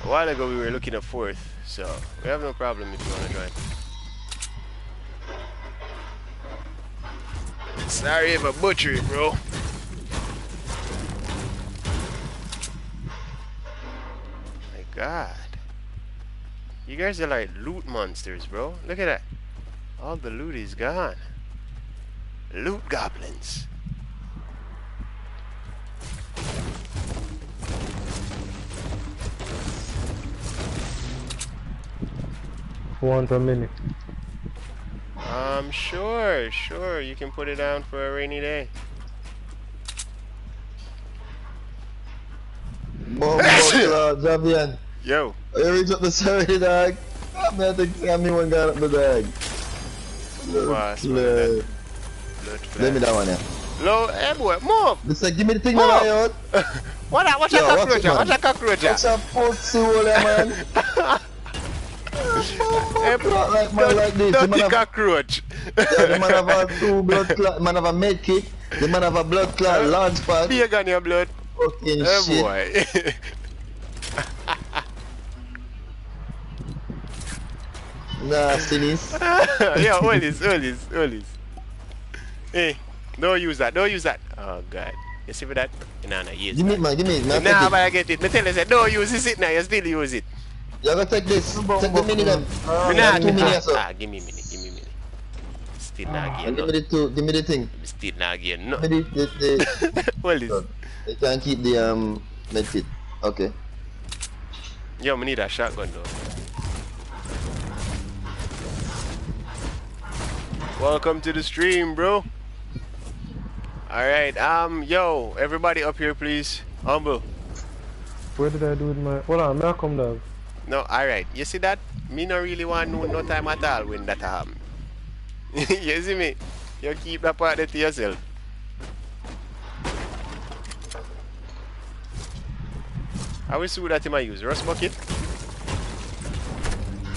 A while ago, we were looking at 4th, so we have no problem if you want to join. Sorry if I butchered it, bro. My God. You guys are like loot monsters, bro. Look at that. All the loot is gone. Loot goblins. Want a minute. Sure. You can put it down for a rainy day. Javian. Yo. You reach up the sorry, dog. I'm going to take me one guy up the dog. Let me that one, yeah. Low, hey boy, move! Listen, give me the thing that I out. What a cockroach, Watch a pussy hole, man. Hey, like man like this. Dirty cockroach. Yeah, the man have a 2 blood clot, man have a med kit, the man have a blood clot, launch pad. Be a gun your blood. Fucking Hey shit. boy. Nastiness. Yeah, all this. Hey, don't use that. Oh God. You see for that? Nah, use Give me that. it, man, give me it. Man, Nah, but I get it. Me tell you, say, don't use it now, you still use it. You gotta take this. Take the mini gun. Nah, 2 minutes, sir. give me a minute. Still not again. Give me the thing. Still not again. No. Give me the What is? You can keep the med kit. Okay. Yo, me need a shotgun though. Welcome to the stream, bro. Alright, yo, everybody up here, please. Humble. Where did I do with my... Hold on, may I come down? No, alright. You see that? Me not really want no time at all when that happen. You see me? You keep that part there to yourself. How we suit that him I use? Rust bucket?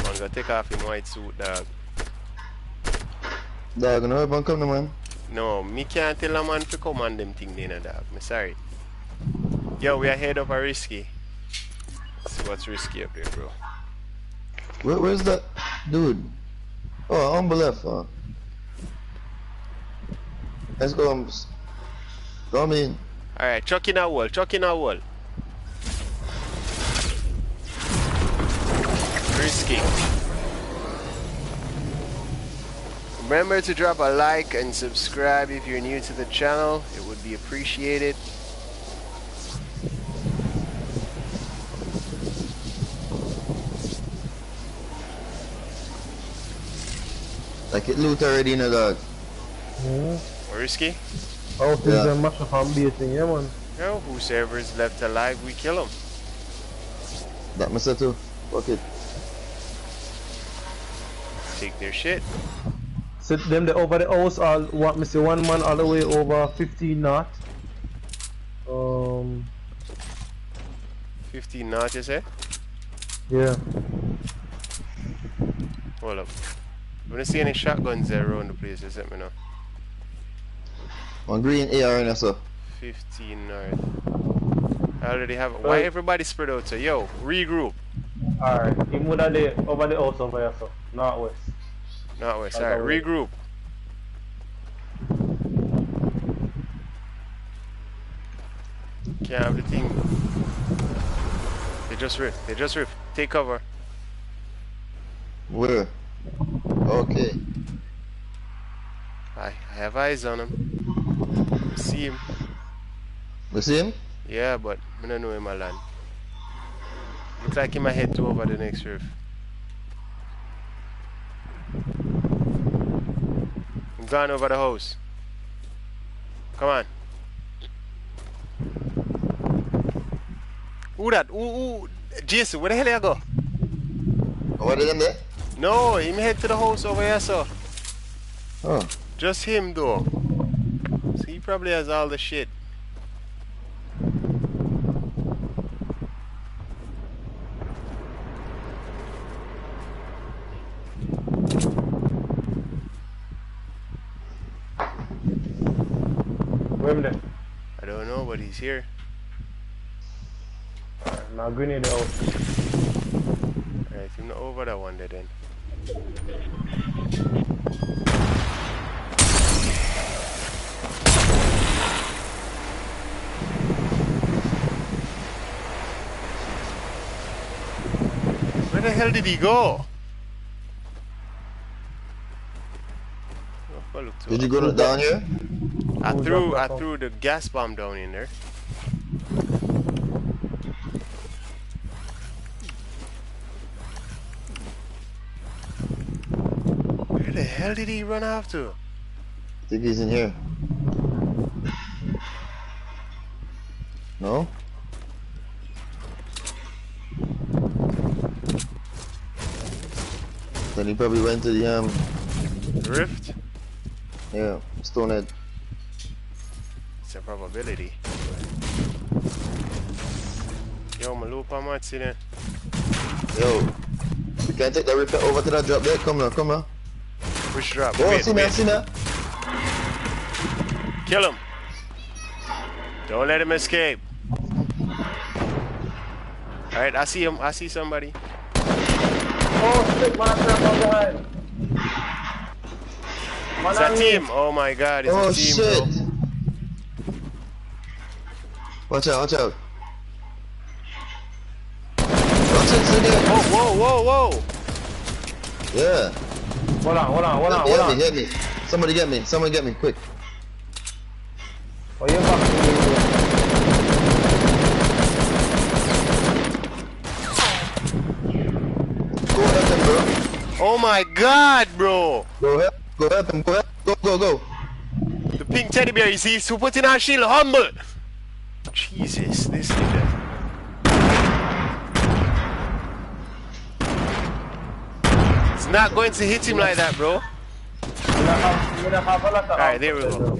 I'm gonna take off him white suit, dog. Dog, no one come no man. No, me can't tell a man to come on them thing there, dog. Me sorry. Yo, we are head up a risky. Let's see what's risky up there, bro. Where's that dude? Oh, on the left, huh? Let's go. Come in. Alright, chuck in a wall. Risky. Remember to drop a like and subscribe if you're new to the channel. It would be appreciated. Like it loot already in the dog. Risky? Oh, things are much of amazing, yeah, man. Yo, whosoever is left alive, we kill him. That must have too. Fuck it. Take their shit. So them the over the house all want me see one man all the way over 15 knot. 15 knots, you say? Yeah. Hold up. When you see any shotguns there around the place, just let me know. On green AR in there, sir. 15 north. I already have it. Why everybody spread out? So, yo, regroup. Alright, him would have the over the house over here, so northwest. Northwest. Alright, regroup. Can't have the thing. They just rift. Take cover. Where? Okay. I have eyes on him. See him. You see him? Yeah, but I don't know him a land. Looks like he might head to over the next rift. I'm going over the house. Come on. Who that? Who? Jason, where the hell you go? What is in there? No, him head to the house over here, sir. Oh. Just him, though. So he probably has all the shit. Where am I? I don't know, but he's here. Now grenade out. Alright, him not over that one there then. Where the hell did he go? Oh, look to Did you go down here? I threw the gas bomb down in there. Where the hell did he run off to? I think he's in here. No? Then he probably went to the Rift? yeah, Stonehead. It's a probability. Yo, my loop on what's in it? Yo, you can take the repair over to that drop there. Come now, come now. Which drop? Oh, Wait, see wait. me. Kill him. Don't let him escape. Alright, I see him. I see somebody. Oh shit, man, I'm behind. It's a team. Oh my god, it's Oh a team, shit. bro. Watch out, watch out. Watch it, sit there. Whoa, whoa, whoa, whoa. Yeah. Hold on. Hit me. Somebody get me. Someone get me, quick. Oh, you're back to me. Go help him, bro. Oh my god, bro. Go help him, go. The pink teddy bear, you see, who put in our shield, humble. Jesus, this nigga. It's not going to hit him like that, bro. Alright, there we go.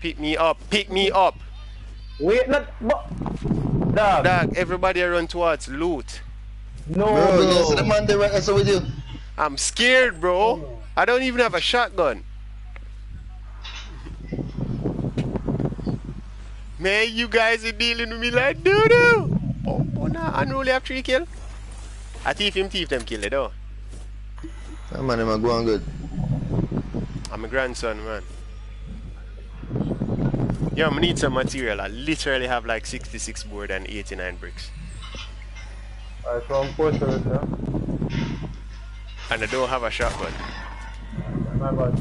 Pick me up. Wait, not. Dog. Dog, everybody run towards loot. No, Bro, yes, the man there right there with you. I'm scared, bro. I don't even have a shotgun. Man, you guys are dealing with me like doo-doo. Oh, nah, I only have 3 kills. I thief them kill it, though. That man am going good. I'm a grandson, man. Yo, I need some material. I literally have like 66 board and 89 bricks. Alright, so I'm posted right now. And I don't have a shotgun. My bad.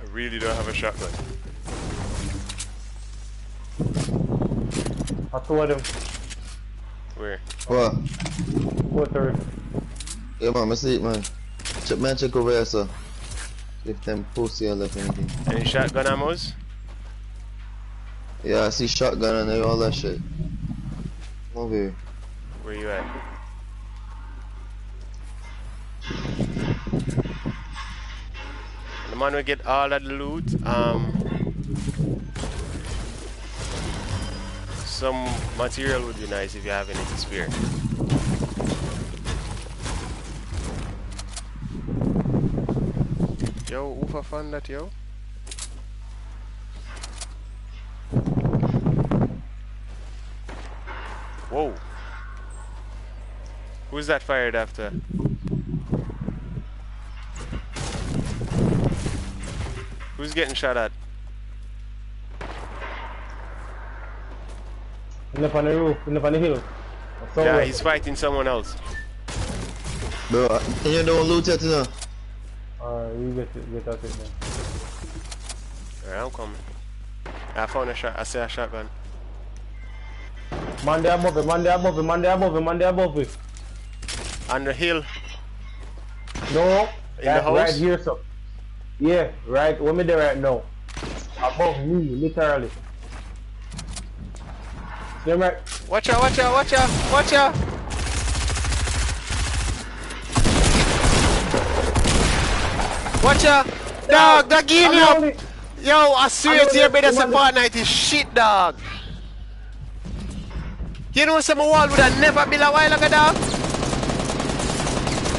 I really don't have a shotgun. I told him. Where? What? Posted. Yeah, man, I see it, man. Check over here, sir. If them pussy or left anything. Any shotgun ammos? Yeah, I see shotgun and all that shit. Over here. Where you at? The man will get all of the loot. Some material would be nice if you have any to spare. Yo, who for fun that, yo? Whoa. Who's that fired after? Who's getting shot at? In up on the roof, in up on the hill. Yeah, he's fighting someone else. Bro, and you don't loot yet, you know? Alright, you get at it then. Alright, I'm coming. I found a shot. I see a shotgun. Man there above it. On the hill. No, In the right house? here, so. Yeah, right. Where me there right now? Above me, literally. See him right? Watch out, watch out, watch out, watch out! Watch out! Dog, that game me up! Yo, I swear to you, better say Fortnite is shit, dog. You know some wall would have never built a while ago, dog?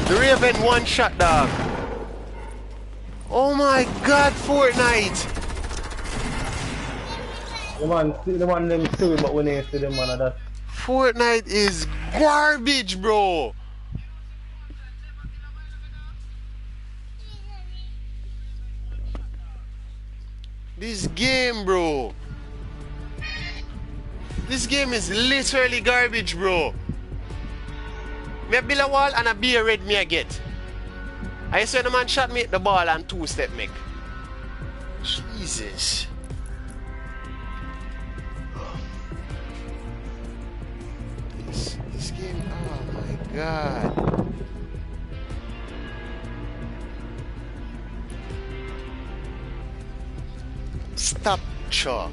The Raven one shot, dog. Oh my god, Fortnite! The man them see but when they see them man that. Fortnite is garbage, bro. This game, bro. This game is literally garbage, bro. Me build a wall and a beer red me I get. I saw the man shot me at the ball and two-step make. Jesus. This game, oh my god. Stop, Chaw.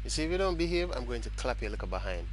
You see, if you don't behave, I'm going to clap your liquor behind.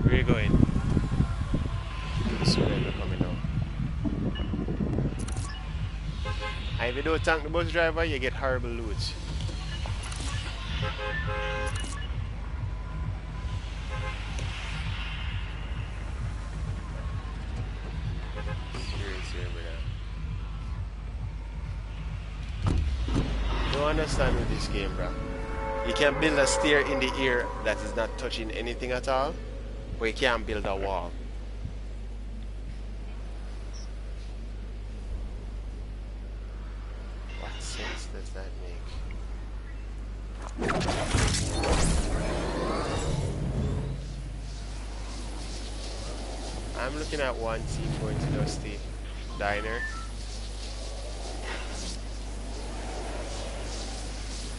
Where are you going? So we're coming now. And if you don't thank the bus driver, you get horrible loot. Don't understand with this game, bro. You can build a stair in the air that is not touching anything at all, but you can't build a wall. What sense does that make? I'm looking at one team going to Dusty Diner.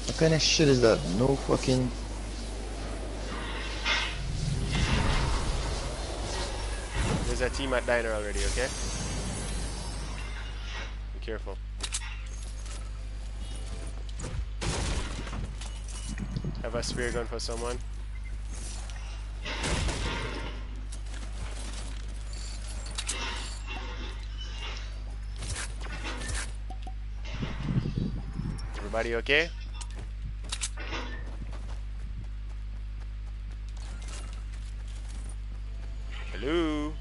What kind of shit is that? No fucking... There's a team at Diner already, okay? Be careful. Have a spear gun for someone. Everybody okay? Hello?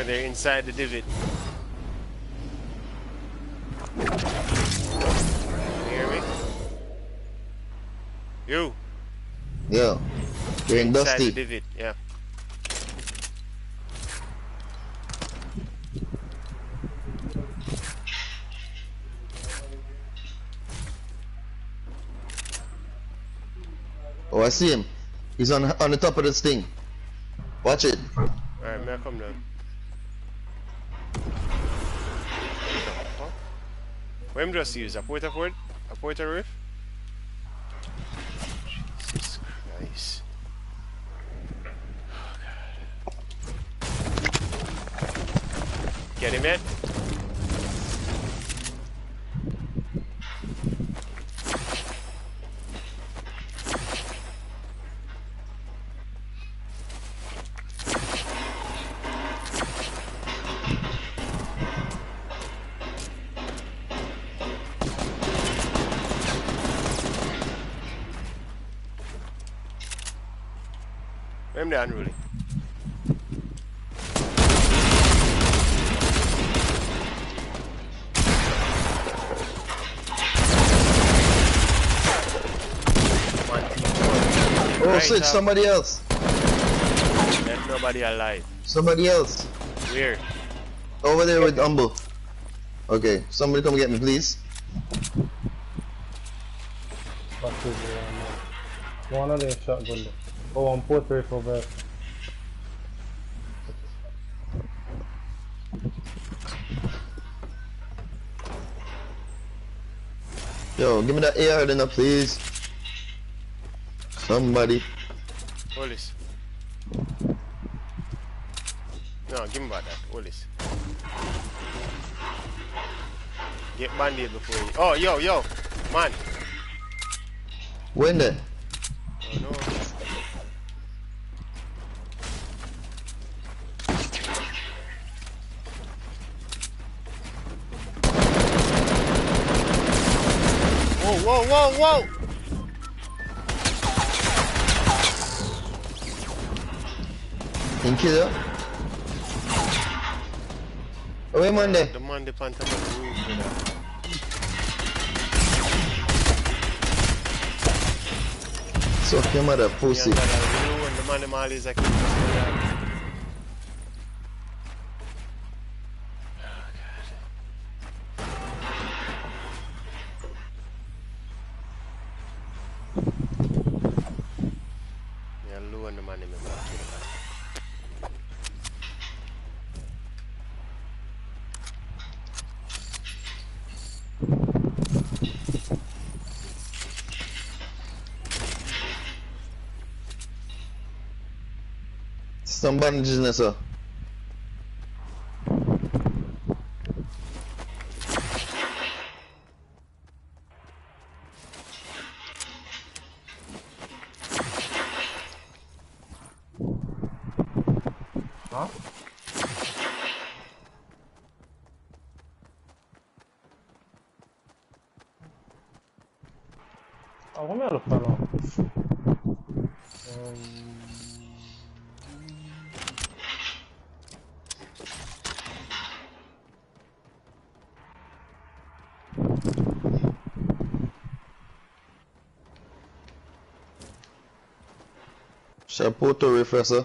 they're inside the divot. You hear me? You. Yeah. You're in Inside the Dusty. divot, yeah. Oh, I see him. He's on the top of this thing. Watch it. Alright, may I come down? What am I just use? A porta fort? A porta roof? Jesus Christ. Oh, God. Get him, man. I'm down, really. Oh, Right, switch, somebody else. There's nobody alive. Somebody else. Where? Over there with Umbo. Okay, somebody come get me, please. One of them shotgun. Oh, one port rifle over there. Yo, give me that AR then, please. Somebody. Hold this. No, give me back that. Hold this. Get banded before you. Oh, yo, man. When there? Oh, no. Whoa! In kill. Oh, wait, man there. The man the panther on the roof, you know. Suck your mother pussy. And the man them all is like. Some bandages in there, sir. Huh? Oh, what me look for now? Shapoto reef, sir.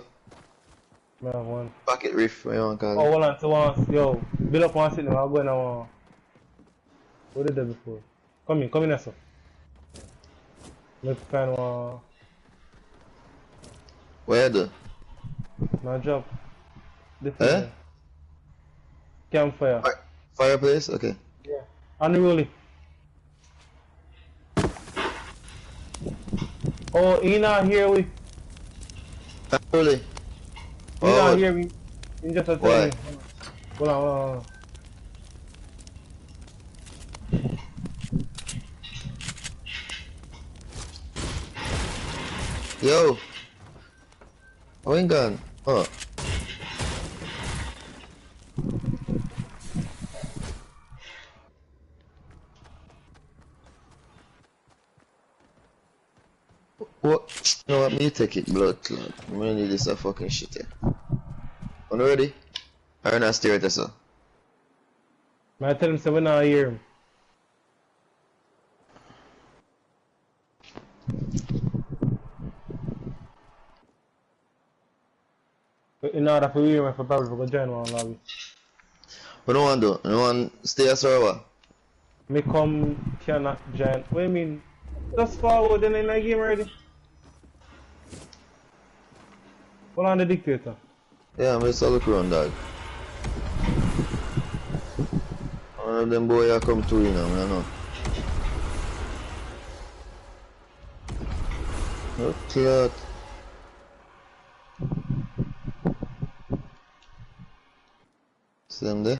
Me have one. Pocket reef, what you want to Oh, call it? hold on, so once, yo, build up one sitting, I'm going now. What did that before? Come in here, sir. Let's find one. Where the? My job. Different. Campfire. Fireplace? Okay. Yeah. Unruly. Oh, he not here we. Really? He not here we. He just a Why? Hold on. Yo! Oh, ain't gone. Oh. What? You know what? Me take it, blood clot. I'm gonna need this fucking shit here. You ready? I not stare at this, sir. I tell him, so we not hear him. In order for you, I probably go join one lobby. What do you want to do? You want to stay as or what? Me come cannot join. What do you mean? Just forward then in the game already. Hold on the dictator. Yeah, I'm just look around, dog. One of them boys come through, you know, I know. Okay. See them there?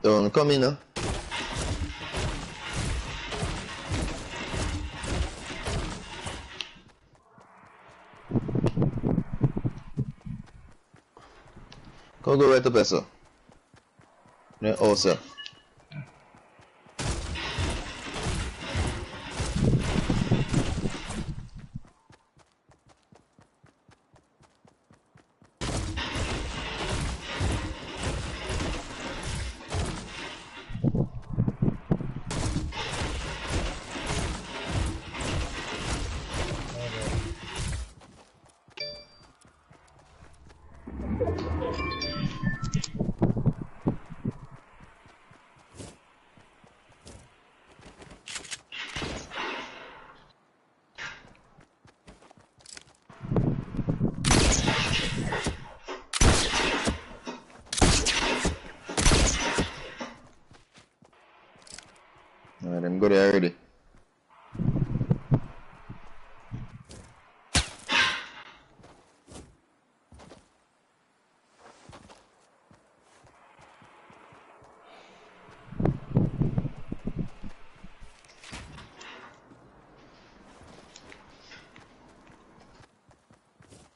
Don't come in now. Come go right up here, sir. Yeah, oh, sir. Alright, I'm good already.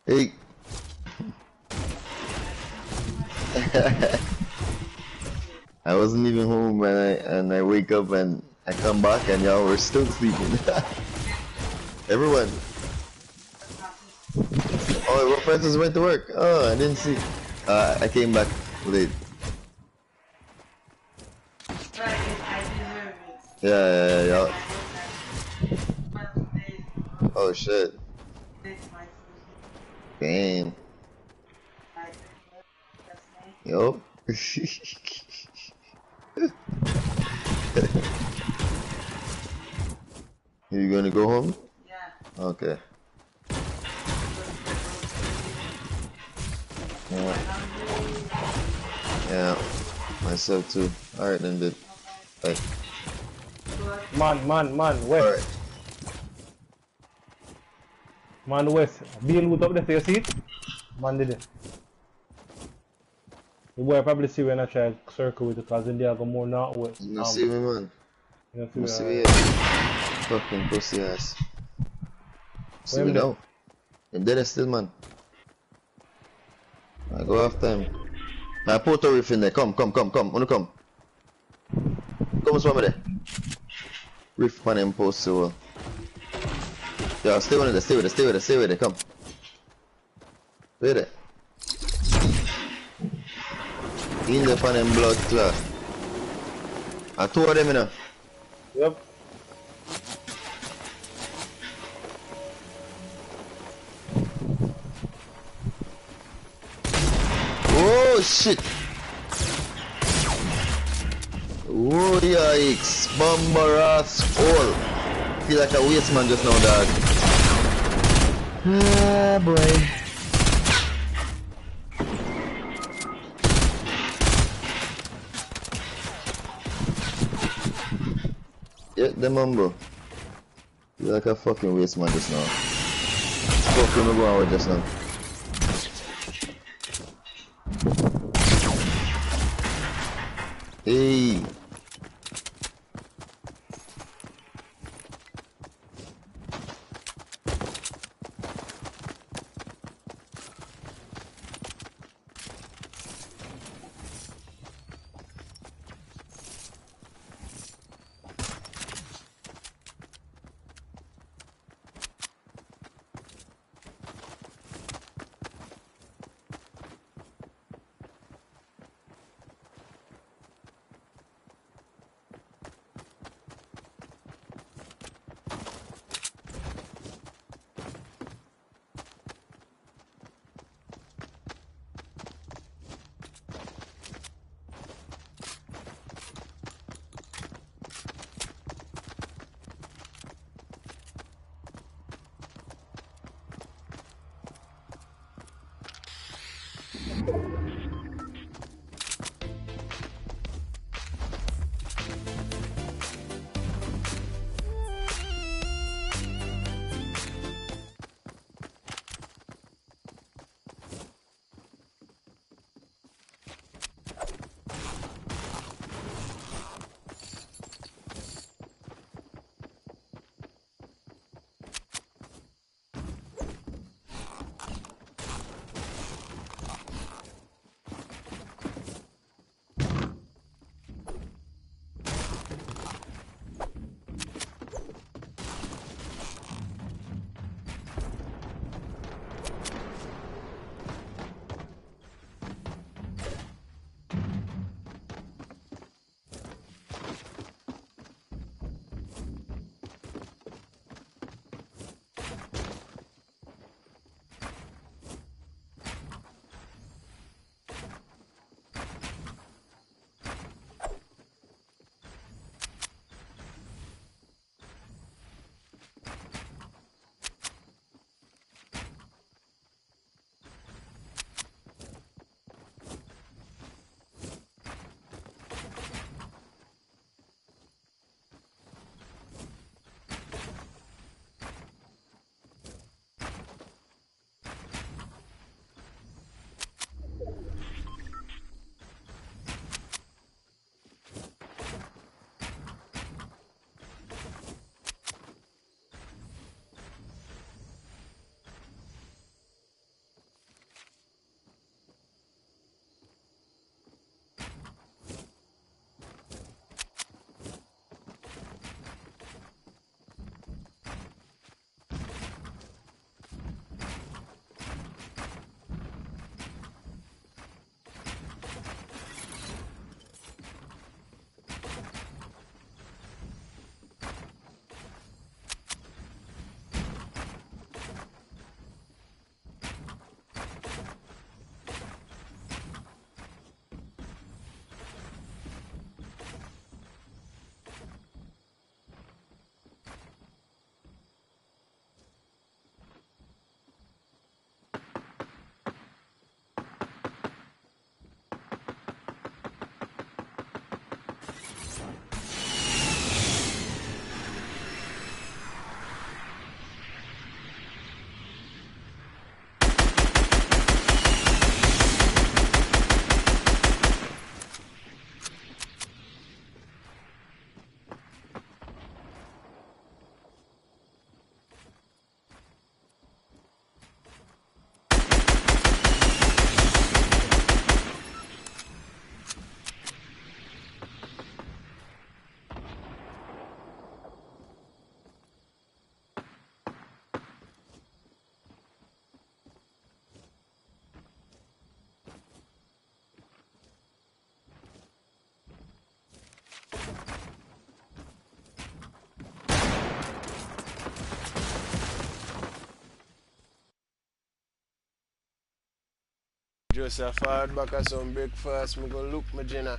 Hey. I wasn't even home when I wake up and I come back and y'all were still sleeping. Everyone. Oh, what Francis went to work? Oh, I didn't see. I came back late. Yeah. Oh shit. Damn. Yup. You gonna go home? Yeah. Okay. Yeah. Myself too. Alright then, dude. Bye. Man, west. Alright. Man, west. Be loot up there, you see it? Man did it. The boy probably see when I try to circle with it because then they are going more northwest. You see me, man? You see me, fucking pussy ass. See me now? I'm dead still, man. I go after him. I put a riff in there. Come. Wanna come? Come swim with it. Riff on him post so. Yeah, stay with it. Come. Wait it. In the pan and blood clot. I two of them in there. Yep. Oh shit! Oh yikes! Bomber ass all. feel like a waste man just now, dog. Ah, boy. Yeah, the mumbo. Feel like a fucking waste man just now. Fuck you, go on with just now. Hey. Just a forward back of some breakfast. Me go look my dinner.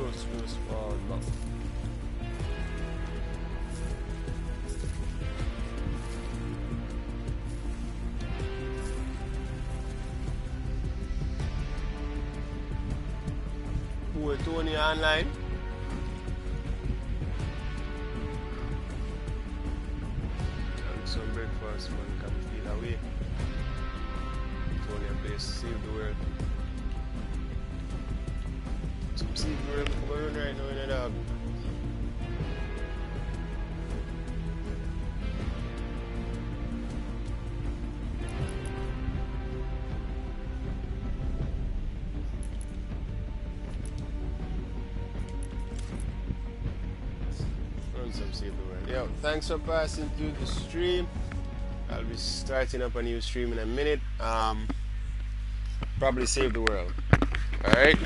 First fall back. Boy, Tony online. And some breakfast, man, can feel away. Tony plays Save the World. Some Save the World come around right now in the dog. Some Save the World. Yo, thanks for passing through the stream. I'll be starting up a new stream in a minute. Probably Save the World. Alright?